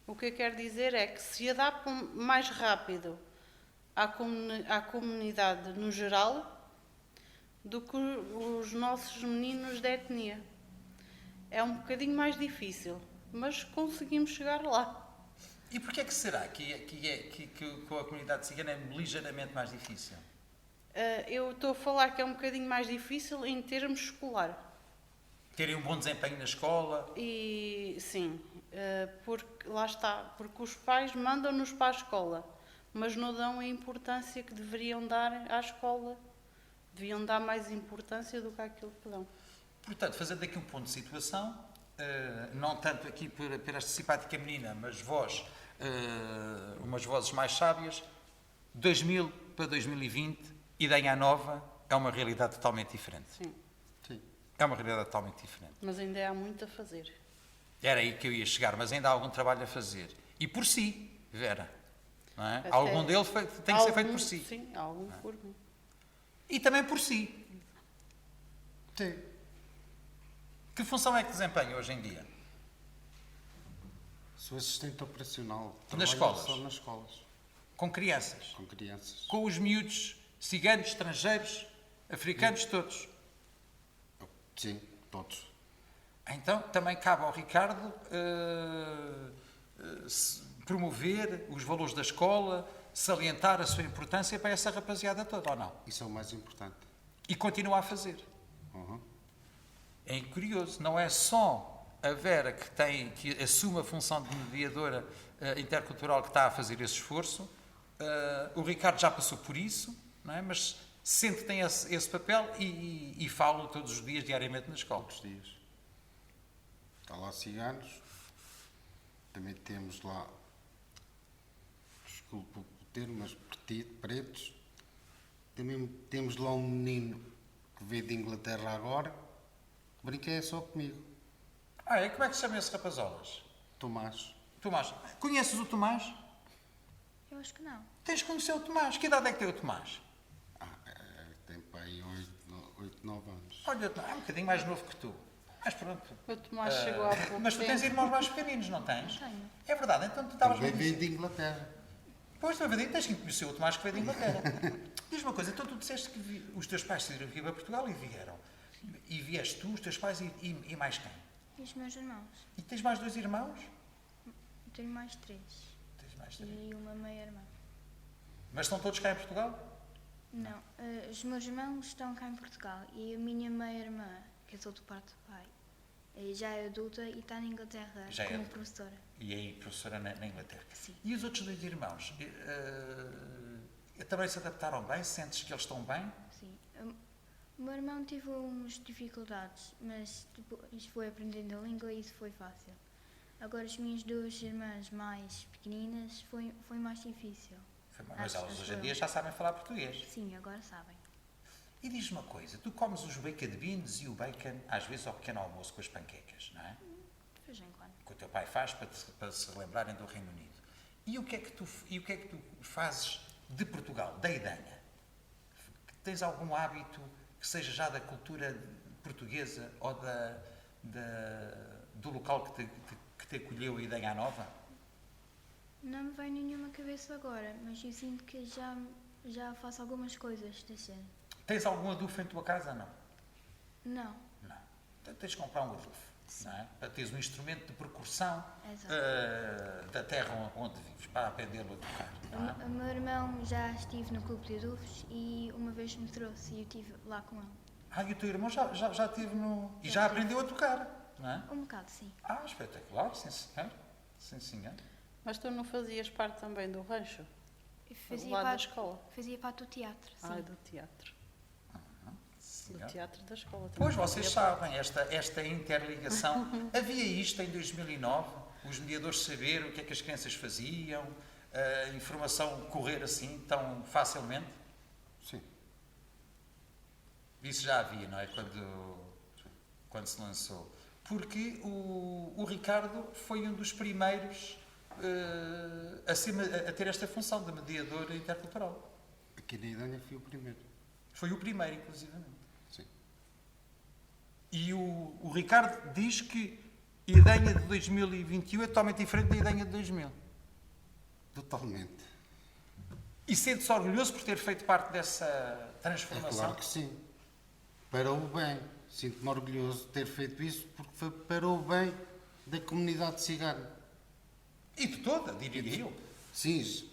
O que eu quero dizer é que se adaptam mais rápido à comunidade no geral do que os nossos meninos da etnia. É um bocadinho mais difícil, mas conseguimos chegar lá. E porquê é que será que com a comunidade cigana é ligeiramente mais difícil? Eu estou a falar que é um bocadinho mais difícil em termos escolar. Terem um bom desempenho na escola? E sim, porque lá está, porque os pais mandam-nos para a escola, mas não dão a importância que deveriam dar à escola. Deviam dar mais importância do que aquilo que dão. Portanto, fazendo aqui um ponto de situação, não tanto aqui por esta simpática menina, mas umas vozes mais sábias, 2000 para 2020, ideia nova, é uma realidade totalmente diferente. Sim. Sim. É uma realidade totalmente diferente. Mas ainda há muito a fazer. Era aí que eu ia chegar, mas ainda há algum trabalho a fazer. E por si, Vera. Não é? Até Algum deles tem que ser feito por si. Sim, algum por mim. E também por si. Sim. Que função é que desempenha hoje em dia? Sou assistente operacional. Nas Trabalho escolas? Só nas escolas, Com crianças? com crianças. Com os miúdos ciganos, estrangeiros, africanos, todos? Sim, todos. Então, também cabe ao Ricardo promover os valores da escola, salientar a sua importância para essa rapaziada toda, ou não? Isso é o mais importante. E continua a fazer. Uhum. É curioso, não é só a Vera que assume a função de mediadora intercultural que está a fazer esse esforço, o Ricardo já passou por isso, não é? Mas sente que tem esse papel e fala todos os dias, diariamente, na escola. Todos os dias. Está lá ciganos. Também temos lá, desculpe o termo, mas pretos. Também temos lá um menino que veio de Inglaterra agora, Brinquei é só comigo. Ah, é? Como é que se chama esse rapazolas? Tomás. Tomás. Conheces o Tomás? Eu acho que não. Tens de conhecer o Tomás. Que idade é que tem o Tomás? Tem para aí 8, 9 anos. Olha, é um bocadinho mais novo que tu. Mas pronto. O Tomás chegou há pouco Mas tu tens tempo. irmãos mais pequeninos, não tens? Tenho. É verdade, então tu estavas Também a veio dizer. de Inglaterra. Pois, tu tens que conhecer o Tomás que veio de Inglaterra. Diz uma coisa, então tu disseste que os teus pais saíram aqui para Portugal e vieram. E vieste tu, os teus pais e mais quem? E os meus irmãos? E tens mais 2 irmãos? Eu tenho mais 3. Tens mais 3. E uma meia-irmã. Mas estão todos cá em Portugal? Não. Os meus irmãos estão cá em Portugal. E a minha meia-irmã, que eu sou do parte do pai, já é adulta e está na Inglaterra Já é como adulta. professora. E aí, professora na Inglaterra. Sim. E os outros 2 irmãos? Também se adaptaram bem? Sentes que eles estão bem? Sim. O meu irmão teve umas dificuldades, mas depois foi aprendendo a língua e isso foi fácil. Agora as minhas 2 irmãs mais pequeninas foi mais difícil. Mas elas Acho hoje em eu. dia já sabem falar português. Sim, agora sabem. E diz-me uma coisa, tu comes os bacon de beans e o bacon às vezes ao pequeno almoço com as panquecas, não é? De vez em quando. Que o teu pai faz para se lembrarem do Reino Unido. E o que é que tu fazes de Portugal, da Idanha? Tens algum hábito que seja já da cultura portuguesa ou do local que te acolheu a Idanha Nova? Não me vem nenhuma cabeça agora, mas eu sinto que já faço algumas coisas desse ano. Tens algum adufo em tua casa? Não. Não. Não. Então tens de comprar um adufo, não é? Para teres um instrumento de percussão Exato. da terra onde vives, para aprendê-lo a tocar. Não é? O meu irmão já estive no clube de adufos e uma vez me trouxe e eu estive lá com ele. Ah, e o teu irmão já esteve no... E já aprendeu a tocar, não é? Um bocado, sim. Ah, espetacular, sim senhor. Sim senhor. Mas tu não fazias parte também do rancho? Eu Lá da escola? Fazia parte do teatro, sim. Ah, do teatro. Sim, Do senhor. teatro da escola. Pois, também vocês fazia parte. sabem, esta interligação. Havia isto em 2009, os mediadores saber o que é que as crianças faziam, a informação correr assim tão facilmente. Sim. Isso já havia, não é? Quando se lançou. Porque o Ricardo foi um dos primeiros a ter esta função de mediador intercultural. Aqui na Idanha fui o primeiro. Foi o primeiro, inclusivamente. Sim. E o Ricardo diz que a Idanha de 2021 é totalmente diferente da Idanha de 2000. Totalmente. E sente-se orgulhoso por ter feito parte dessa É transformação? claro que sim. Para o bem. Sinto-me orgulhoso de ter feito isso porque foi para o bem da comunidade cigana. E de toda, diria eu. Sim.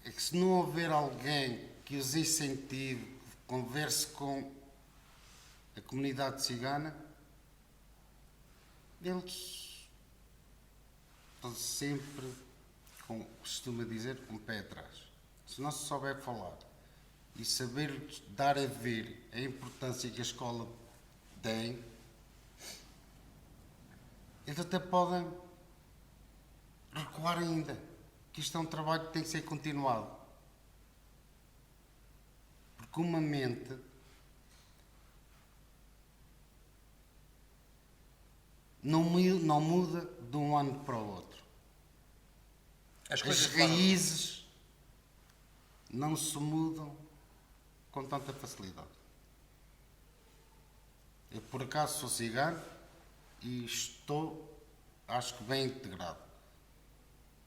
É que se não houver alguém que os incentive, que converse com a comunidade cigana, eles estão sempre, como costuma dizer, com o pé atrás. Se não se souber falar e saber dar a ver a importância que a escola tem, eles até podem recuar ainda. Que isto é um trabalho que tem que ser continuado. Porque uma mente não muda de um ano para o outro. As As coisas raízes não se mudam com tanta facilidade. Eu, por acaso, sou cigano e estou, acho que, bem integrado.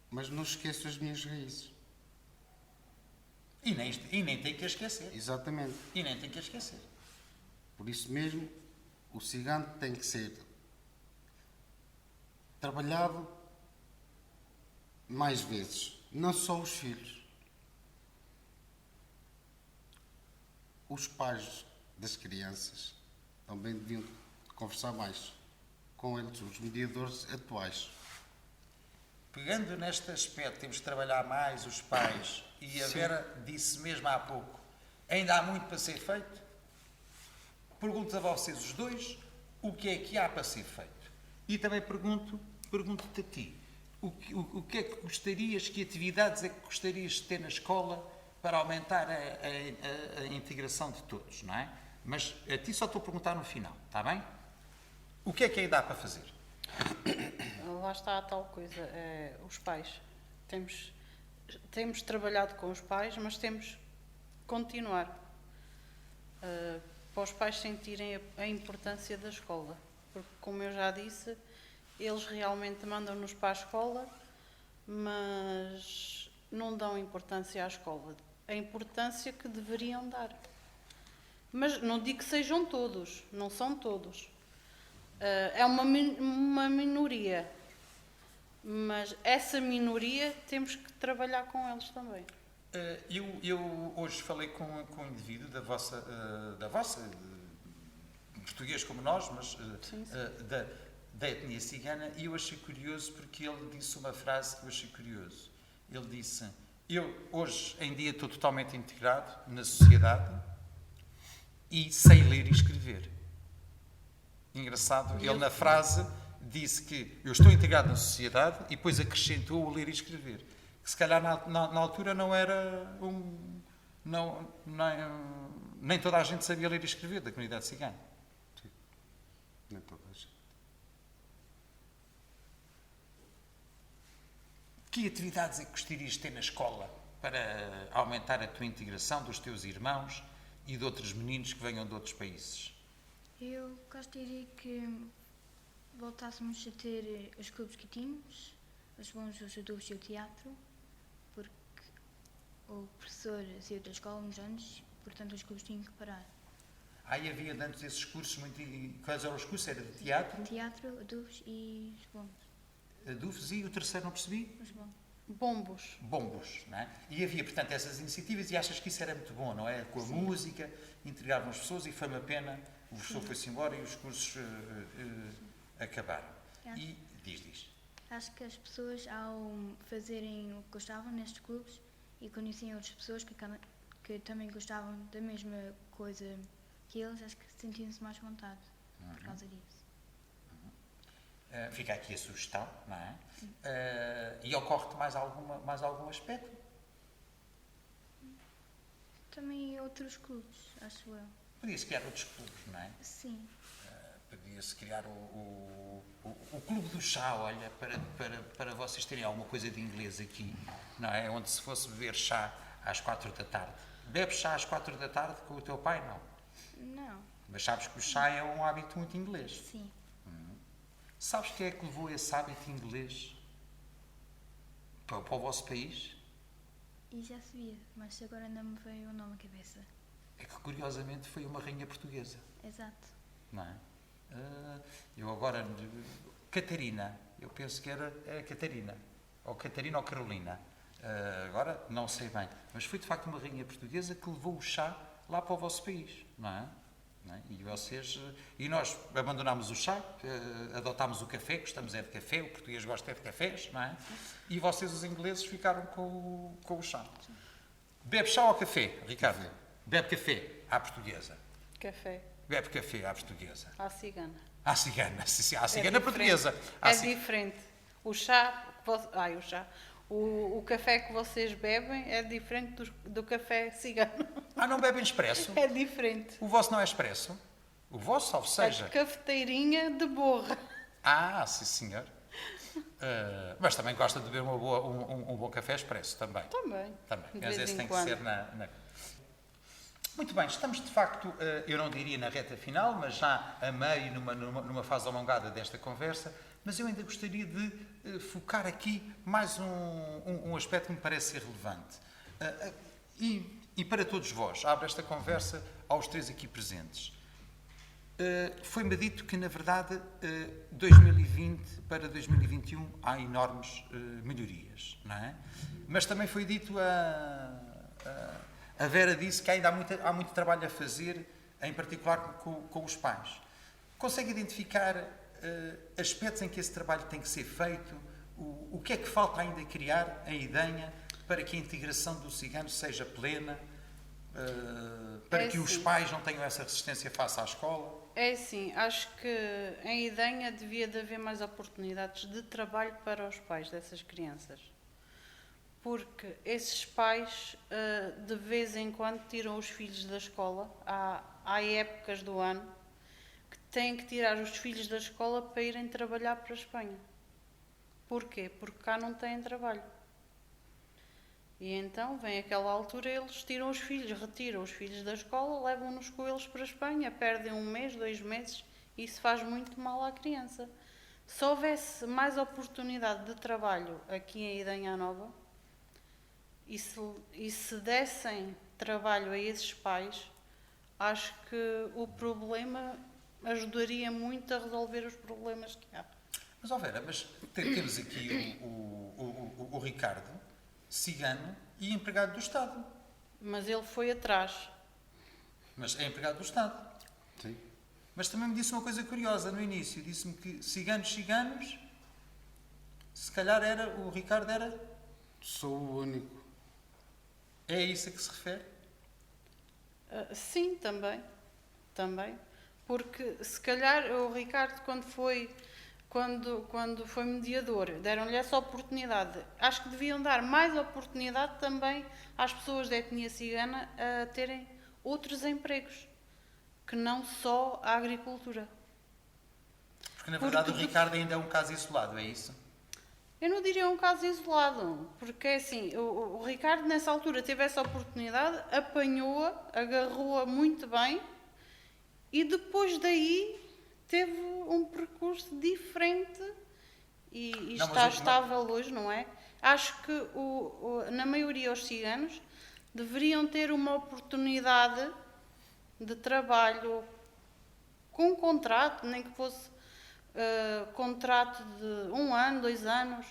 Mas não esqueço as minhas raízes. E nem tem que esquecer. Exatamente. E nem tem que esquecer. Por isso mesmo, o cigano tem que ser trabalhado mais vezes. Não só os filhos. Os pais das crianças também deviam conversar mais com eles, os mediadores atuais. Pegando neste aspecto, temos que trabalhar mais os pais. E a Sim. Vera disse mesmo há pouco, ainda há muito para ser feito? Pergunto a vocês os dois, o que é que há para ser feito? E também pergunto-te a ti, o que é que gostarias, que atividades é que gostarias de ter na escola para aumentar a integração de todos, não é? Mas a ti só estou a perguntar no final, está bem? O que é que aí dá para fazer? Lá está a tal coisa, os pais. Temos trabalhado com os pais, mas temos que continuar para os pais sentirem a importância da escola. Porque, como eu já disse, eles realmente mandam-nos para a escola, mas não dão importância à escola. A importância que deveriam dar. Mas não digo que sejam todos, não são todos. É uma minoria. Mas essa minoria temos que trabalhar com eles também. Eu hoje falei com um indivíduo da vossa português como nós, mas Sim, sim. da etnia cigana, e eu achei curioso porque ele disse uma frase que eu achei curioso. Ele disse: eu hoje em dia estou totalmente integrado na sociedade e sei ler e escrever. Engraçado, ele na frase disse que eu estou integrado na sociedade e depois acrescentou o ler e escrever. Que se calhar na altura não era nem toda a gente sabia ler e escrever da comunidade cigana. Nem toda a gente. Que atividades é que gostarias de ter na escola para aumentar a tua integração dos teus irmãos e de outros meninos que venham de outros países? Eu gostaria que voltássemos a ter os clubes que tínhamos, os bons, os adultos e o teatro, porque o professor saiu da escola há uns anos, portanto os clubes tinham que parar. Aí havia antes esses cursos, quais eram os cursos? Era de teatro, Teatro, adultos e os bons. adufes e o terceiro não percebi? Os bons. Bombos. Bombos, não é? E havia, portanto, essas iniciativas e achas que isso era muito bom, não é? Com a música, integravam as pessoas e foi uma pena, o professor foi-se embora e os cursos acabaram. É. E diz. Acho que as pessoas, ao fazerem o que gostavam nestes clubes e conheciam outras pessoas que também gostavam da mesma coisa que eles, acho que sentiam-se mais vontade por causa disso. Fica aqui a sugestão, não é? E ocorre-te mais algum aspecto? Também outros clubes, acho eu. Podia-se criar outros clubes, não é? Sim. Podia-se criar o Clube do Chá, olha, para vocês terem alguma coisa de inglês aqui, não é? Onde se fosse beber chá às 4 da tarde. Bebes chá às 4 da tarde com o teu pai? Não. Não. Mas sabes que o chá é um hábito muito inglês. Sim. Sabes quem é que levou esse hábito inglês para o vosso país? E já sabia, mas agora não me veio o nome à cabeça. É que, curiosamente, foi uma rainha portuguesa, Exato. não é? Eu agora... Catarina, eu penso que era Catarina. Ou Catarina ou Carolina. Agora, não sei bem. Mas foi, de facto, uma rainha portuguesa que levou o chá lá para o vosso país, não é? Não é? E nós abandonámos o chá, adotámos o café, gostamos é de café, o português gosta é de cafés, não é? E vocês, os ingleses, ficaram com o chá. Bebe chá ou café, Ricardo? Café. Bebe café à portuguesa. Café. Bebe café à portuguesa. À cigana. À cigana, sim, à cigana diferente. portuguesa. É diferente. O chá... o chá... O café que vocês bebem é diferente do café cigano. Não bebem expresso? É diferente. O vosso não é expresso? O vosso, salve seja. É cafeteirinha de borra. Sim, senhor. Mas também gosta de beber um bom café expresso, também. Também. De Mas vez esse em tem que quando. ser na... Muito bem, estamos de facto, eu não diria na reta final, mas já a meio, numa fase alongada desta conversa, mas eu ainda gostaria de focar aqui mais um aspecto que me parece ser relevante. E para todos vós, abro esta conversa aos três aqui presentes. Foi-me dito que, na verdade, 2020 para 2021 há enormes melhorias, não é? Mas também foi dito a Vera disse que ainda há muito trabalho a fazer, em particular com os pais. Consegue identificar aspectos em que esse trabalho tem que ser feito? O que é que falta ainda criar em Idenha para que a integração do cigano seja plena? Para que os pais não tenham essa resistência face à escola? É sim, acho que em Idenha devia de haver mais oportunidades de trabalho para os pais dessas crianças. porque esses pais de vez em quando tiram os filhos da escola. Há épocas do ano que têm que tirar os filhos da escola para irem trabalhar para a Espanha. Porquê? Porque cá não têm trabalho. E então vem aquela altura, eles tiram os filhos, retiram os filhos da escola, levam-nos com eles para a Espanha, perdem 1 mês, 2 meses, e isso faz muito mal à criança. Se houvesse mais oportunidade de trabalho aqui em Idanha Nova, e se dessem trabalho a esses pais, acho que o problema ajudaria muito a resolver os problemas que há. Mas, ó Vera, temos aqui o Ricardo, cigano e empregado do Estado. Mas ele foi atrás. Mas é empregado do Estado. Sim. Mas também me disse uma coisa curiosa no início. Disse-me que ciganos, se calhar o Ricardo era... Sou o único. É a isso a que se refere? Sim, também. Também. Porque se calhar o Ricardo, quando foi mediador, deram-lhe essa oportunidade. Acho que deviam dar mais oportunidade também às pessoas da etnia cigana a terem outros empregos, que não só a agricultura. Porque, na verdade, o Ricardo ainda é um caso isolado, é isso? Eu não diria um caso isolado, porque é assim, o Ricardo nessa altura teve essa oportunidade, apanhou-a, agarrou-a muito bem e depois daí teve um percurso diferente e Não, está mas estável hoje, não é? Acho que na maioria os ciganos deveriam ter uma oportunidade de trabalho com contrato, nem que fosse contrato de 1 ano, 2 anos.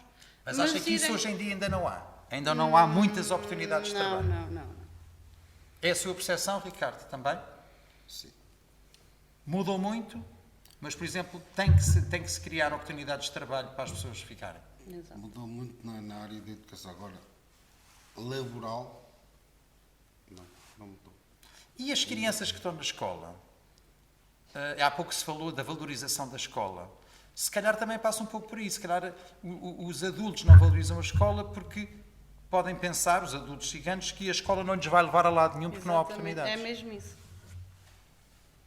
Mas acha que isso hoje em dia ainda não há? Ainda não há muitas oportunidades de trabalho? Não. É a sua percepção, Ricardo, também? Sim. Mudou muito, mas, por exemplo, tem que se criar oportunidades de trabalho para as pessoas ficarem. Exato. Mudou muito na área da educação. Agora, laboral, não mudou. E as crianças que estão na escola? Há pouco se falou da valorização da escola. Se calhar também passa um pouco por isso. Se calhar os adultos não valorizam a escola porque podem pensar, os adultos ciganos, que a escola não lhes vai levar a lado nenhum porque não há Exatamente. oportunidades. É mesmo isso.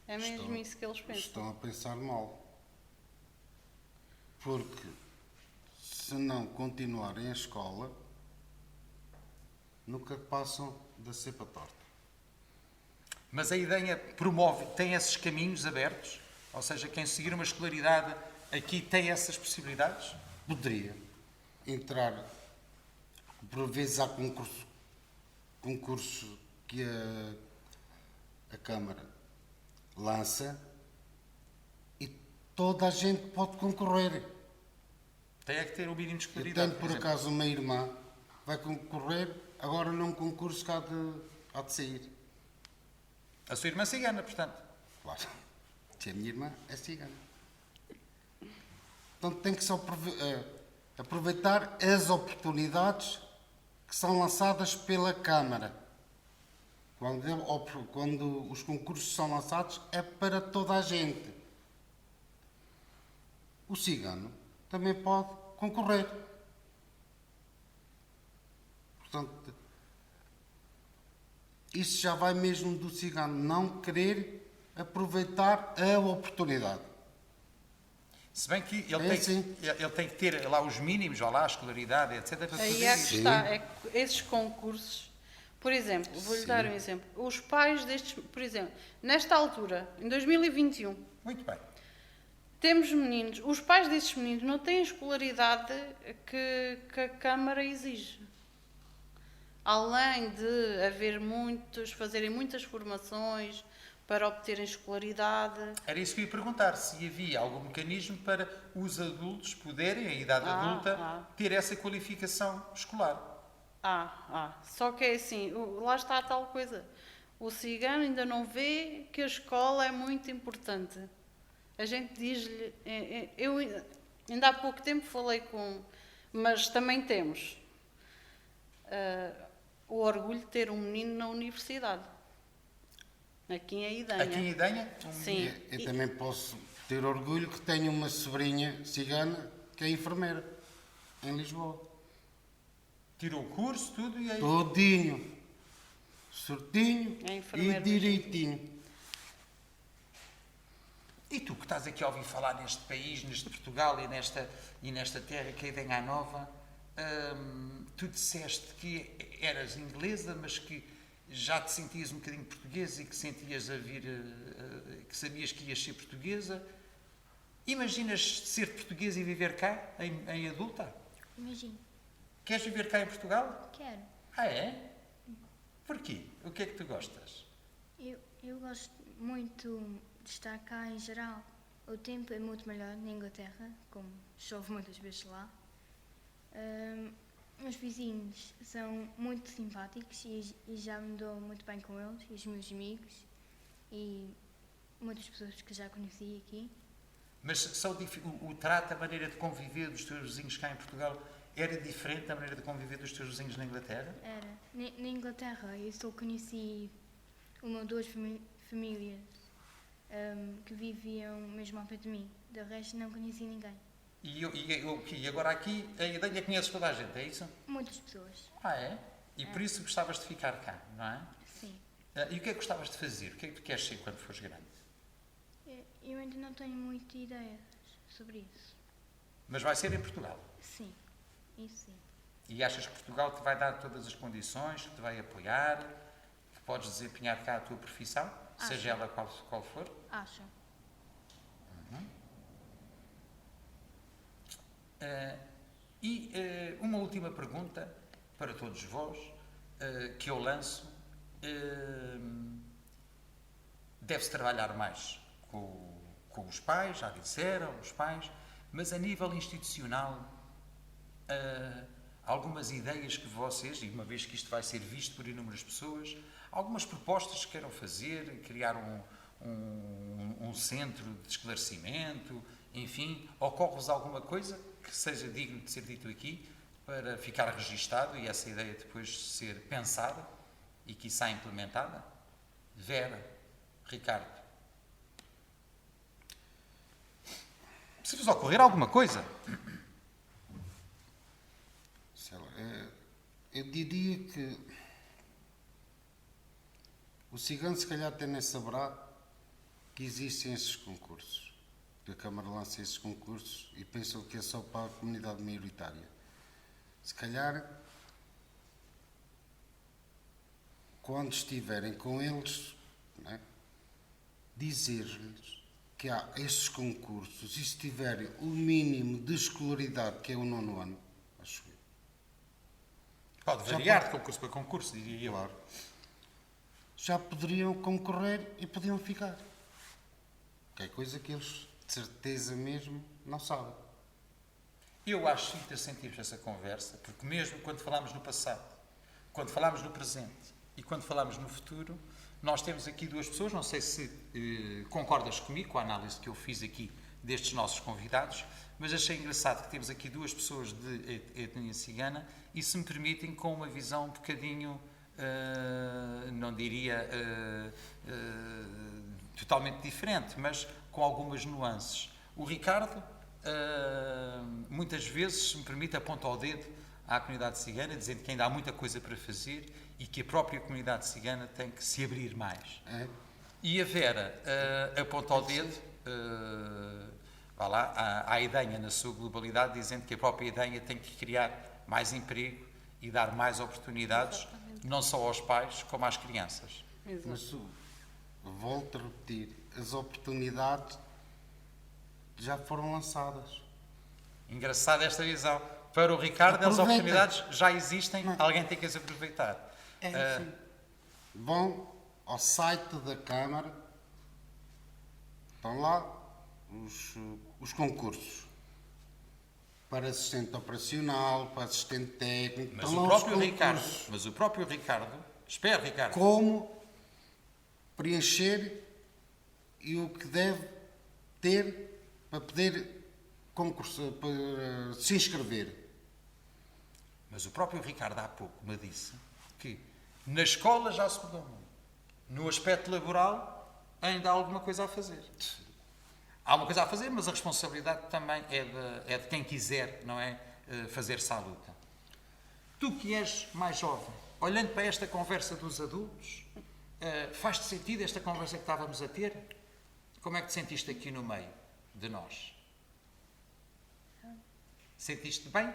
É mesmo isso que eles pensam. Estão a pensar mal. Porque se não continuarem a escola, nunca passam da cepa torta. Mas a ideia promove, tem esses caminhos abertos? Ou seja, quem seguir uma escolaridade aqui tem essas possibilidades? Poderia entrar, por vezes há concurso que a Câmara lança e toda a gente pode concorrer. Tem é que ter o mínimo de Eu escolaridade. tenho, por acaso, uma irmã que vai concorrer agora num concurso que há de sair. A sua irmã cigana, portanto. Claro, se a minha irmã é cigana. Então tem que se aproveitar as oportunidades que são lançadas pela Câmara. Quando os concursos são lançados, é para toda a gente. O cigano também pode concorrer. Portanto, isso já vai mesmo do cigano não querer aproveitar a oportunidade. Se bem que Sim. ele tem que ter lá os mínimos, lá a escolaridade, etc. para Aí poder é ir. que está. É que esses concursos, por exemplo, vou-lhe dar um exemplo. Os pais destes, por exemplo, nesta altura, em 2021, Muito bem. temos meninos, os pais desses meninos não têm a escolaridade que a Câmara exige. Além de fazerem muitas formações para obterem escolaridade. Era isso que eu ia perguntar, se havia algum mecanismo para os adultos poderem, em idade adulta, ter essa qualificação escolar. Só que é assim, lá está a tal coisa. O cigano ainda não vê que a escola é muito importante. A gente diz-lhe... Eu ainda há pouco tempo falei mas também temos o orgulho de ter um menino na universidade. Aqui em Idanha. Aqui em Idanha? Sim. Eu também posso ter orgulho que tenho uma sobrinha cigana que é enfermeira em Lisboa. Tirou o curso, tudo e aí. Todinho. Certinho É e enfermeiro. direitinho. E tu que estás aqui a ouvir falar neste país, neste Portugal e nesta terra que é Idenha Nova, tu disseste que eras inglesa, mas que já te sentias um bocadinho portuguesa e que sentias a vir, que sabias que ias ser portuguesa. Imaginas ser portuguesa e viver cá, em adulta? Imagino. Queres viver cá em Portugal? Quero. Ah, é? Porquê? O que é que tu gostas? Eu gosto muito de estar cá em geral. O tempo é muito melhor na Inglaterra, como chove muitas vezes lá. Os vizinhos são muito simpáticos e já me dou muito bem com eles, e os meus amigos e muitas pessoas que já conheci aqui. Mas o trato, a maneira de conviver dos teus vizinhos cá em Portugal era diferente da maneira de conviver dos teus vizinhos na Inglaterra? Era. Na Inglaterra eu só conheci uma ou duas famílias que viviam mesmo ao pé de mim. De resto não conheci ninguém. E agora aqui, a Idenha conheces toda a gente, é isso? Muitas pessoas. Ah, é? E por isso gostavas de ficar cá, não é? Sim. E o que é que gostavas de fazer? O que é que tu queres ser quando fores grande? Eu ainda não tenho muita ideia sobre isso. Mas vai ser em Portugal. Sim. Isso sim. E achas que Portugal te vai dar todas as condições, que te vai apoiar, que podes desempenhar cá a tua profissão, seja ela qual for? Acho. Uma última pergunta para todos vós, que eu lanço. Deve-se trabalhar mais com os pais, já disseram, os pais, mas a nível institucional, algumas ideias que vocês, e uma vez que isto vai ser visto por inúmeras pessoas, algumas propostas que queiram fazer, criar um centro de esclarecimento, enfim, ocorre-vos alguma coisa que seja digno de ser dito aqui para ficar registado e essa ideia depois ser pensada e que isso seja implementada? Vera, Ricardo. Se vos ocorrer alguma coisa. Sei lá, eu diria que o cigano se calhar até nem saberá que existem esses concursos. Que a Câmara lança esses concursos e pensam que é só para a comunidade maioritária. Se calhar, quando estiverem com eles, né, dizer-lhes que há estes concursos e se tiverem o mínimo de escolaridade, que é o 9º ano, acho eu. Pode Já variar pode. de concurso para concurso, diria eu. Claro. Já poderiam concorrer e podiam ficar. Que é coisa que eles, de certeza mesmo, não sabem. Eu acho interessante irmos essa conversa, porque mesmo quando falamos no passado, quando falamos no presente e quando falamos no futuro, nós temos aqui duas pessoas, não sei se concordas comigo com a análise que eu fiz aqui destes nossos convidados, mas achei engraçado que temos aqui duas pessoas de etnia cigana e, se me permitem, com uma visão um bocadinho, não diria totalmente diferente, mas com algumas nuances. O Ricardo, muitas vezes, se me permite, aponta o dedo à comunidade cigana, dizendo que ainda há muita coisa para fazer e que a própria comunidade cigana tem que se abrir mais. É? E a Vera aponta o dedo à Idenha na sua globalidade, dizendo que a própria Idenha tem que criar mais emprego e dar mais oportunidades, Exatamente. não só aos pais, como às crianças. Exato. Mas volto a repetir, as oportunidades já foram lançadas. Engraçada esta visão. Para o Ricardo, as Aproveita. oportunidades já existem, alguém tem que as aproveitar. É assim. Vão ao site da Câmara, estão lá os concursos para assistente operacional, para assistente técnico. Mas estão o lá os próprio Ricardo, espera, Ricardo, como preencher e o que deve ter para poder concursar, para se inscrever. mas o próprio Ricardo há pouco me disse que na escola já se mudou muito. No aspecto laboral ainda há alguma coisa a fazer. Há uma coisa a fazer, mas a responsabilidade também é de quem quiser, não é? Fazer-se à luta. Tu que és mais jovem, olhando para esta conversa dos adultos, faz-te sentido esta conversa que estávamos a ter? Como é que te sentiste aqui no meio de nós? Sentiste bem?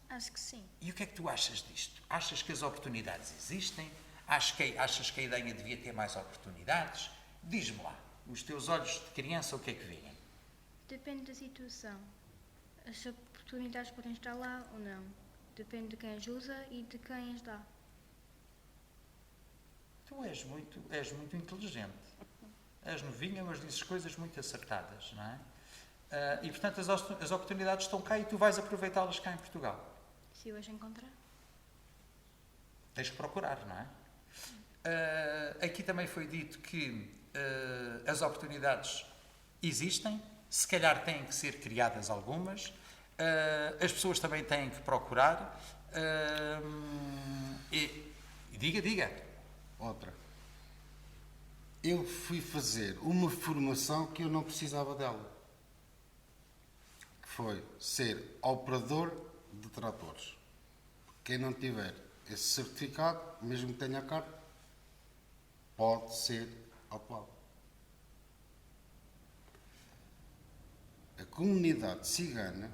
Acho que sim. E o que é que tu achas disto? Achas que as oportunidades existem? Achas que a ideia devia ter mais oportunidades? Diz-me lá, os teus olhos de criança, o que é que veem? Depende da situação. As oportunidades podem estar lá ou não. Depende de quem as usa e de quem as dá. Tu és muito inteligente. És novinha, mas dizes coisas muito acertadas, não é? E, portanto, as oportunidades estão cá e tu vais aproveitá-las cá em Portugal. Se eu as encontrar. Tens que procurar, não é? Aqui também foi dito que as oportunidades existem, se calhar têm que ser criadas algumas, as pessoas também têm que procurar. Diga. Outra. Eu fui fazer uma formação que eu não precisava dela. Que foi ser operador de tratores. Quem não tiver esse certificado, mesmo que tenha a carta, pode ser autuado. A comunidade cigana,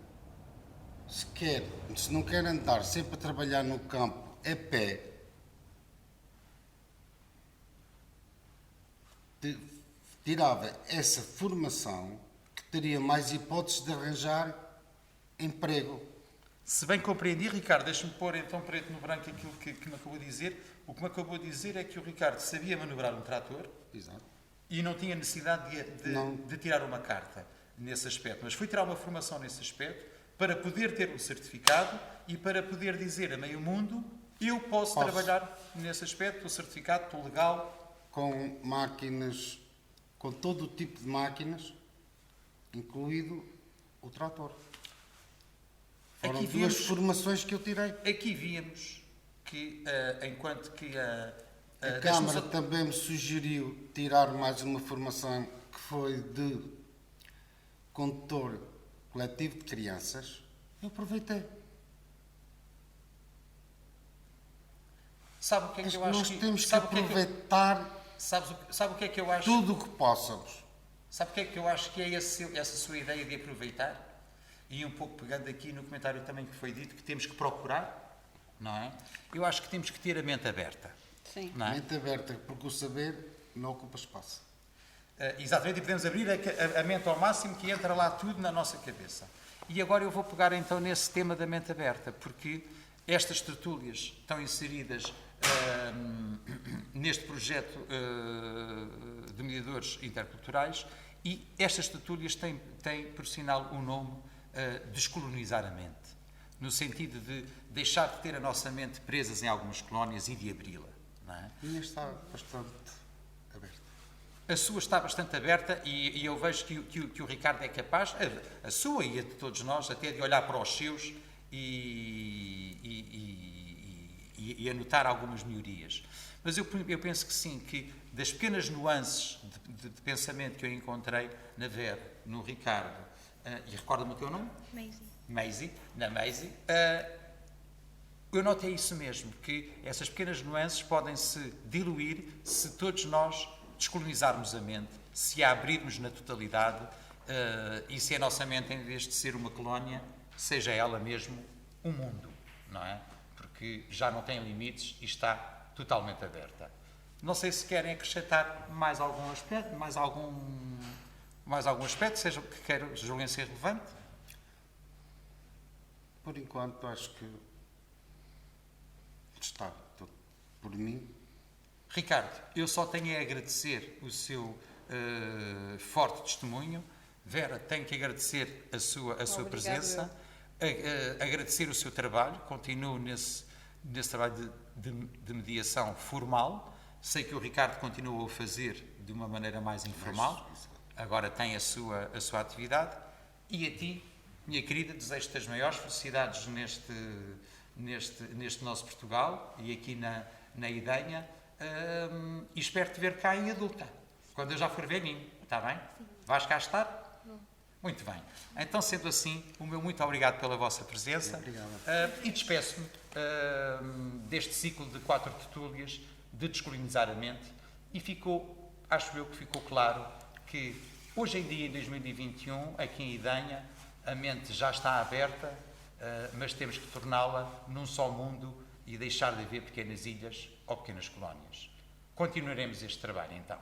se não quer andar sempre a trabalhar no campo a pé, tirava essa formação, que teria mais hipóteses de arranjar emprego. Se bem compreendi, Ricardo, deixa-me pôr então preto no branco aquilo que me acabou de dizer. O que me acabou de dizer é que o Ricardo sabia manobrar um trator. Exato. E não tinha necessidade de tirar uma carta nesse aspecto. Mas fui tirar uma formação nesse aspecto para poder ter um certificado e para poder dizer a meio mundo: eu posso trabalhar nesse aspecto, estou certificado, estou legal. Com máquinas, com todo o tipo de máquinas, incluído o trator. Foram duas formações que eu tirei. Aqui víamos que, enquanto que a Câmara também me sugeriu tirar mais uma formação que foi de condutor coletivo de crianças, eu aproveitei. Sabe o que é que eu acho? Nós temos que aproveitar sabe o que é que eu acho? tudo o que possamos. Sabe o que é que eu acho que é essa sua ideia de aproveitar? E um pouco pegando aqui no comentário também que foi dito, que temos que procurar, não é? Eu acho que temos que ter a mente aberta. Sim. Não é? Mente aberta, porque o saber não ocupa espaço. Exatamente, e podemos abrir a mente ao máximo, que entra lá tudo na nossa cabeça. E agora eu vou pegar então nesse tema da mente aberta, porque estas tertúlias estão inseridas neste projeto de mediadores interculturais e estas tertúlias têm, por sinal, o nome Descolonizar a Mente, no sentido de deixar de ter a nossa mente presas em algumas colónias e de abri-la. Não é? A minha está bastante aberta. A sua está bastante aberta e eu vejo que o Ricardo é capaz, a sua e a de todos nós, até de olhar para os seus e anotar algumas melhorias. Mas eu penso que sim, que das pequenas nuances de pensamento que eu encontrei na Vera, no Ricardo, e recorda-me o teu nome? Maisie. Eu notei isso mesmo, que essas pequenas nuances podem se diluir se todos nós descolonizarmos a mente, se a abrirmos na totalidade e se a nossa mente, em vez de ser uma colónia, seja ela mesmo um mundo, não é? Porque já não tem limites e está totalmente aberta. Não sei se querem acrescentar mais algum aspecto, mais algum aspecto, seja que julguem ser relevante. Por enquanto, acho que está por mim. Ricardo, eu só tenho a agradecer o seu forte testemunho. Vera, tenho que agradecer a sua presença, agradecer o seu trabalho, continuo nesse trabalho de mediação formal. Sei que o Ricardo continua a fazer de uma maneira mais informal, agora tem a sua atividade. E a ti, minha querida, desejo-te as maiores felicidades neste nosso Portugal e aqui na Idenha. E espero-te ver cá em adulta, quando eu já for velhinho, está bem? Sim. Vais cá estar? Não. Muito bem. Então, sendo assim, o meu muito obrigado pela vossa presença. Obrigado. E despeço-me deste ciclo de 4 tertúlias de Descolonizar a Mente e acho eu que ficou claro que hoje em dia, em 2021, aqui em Idanha, a mente já está aberta, mas temos que torná-la num só mundo e deixar de haver pequenas ilhas ou pequenas colónias. Continuaremos este trabalho então.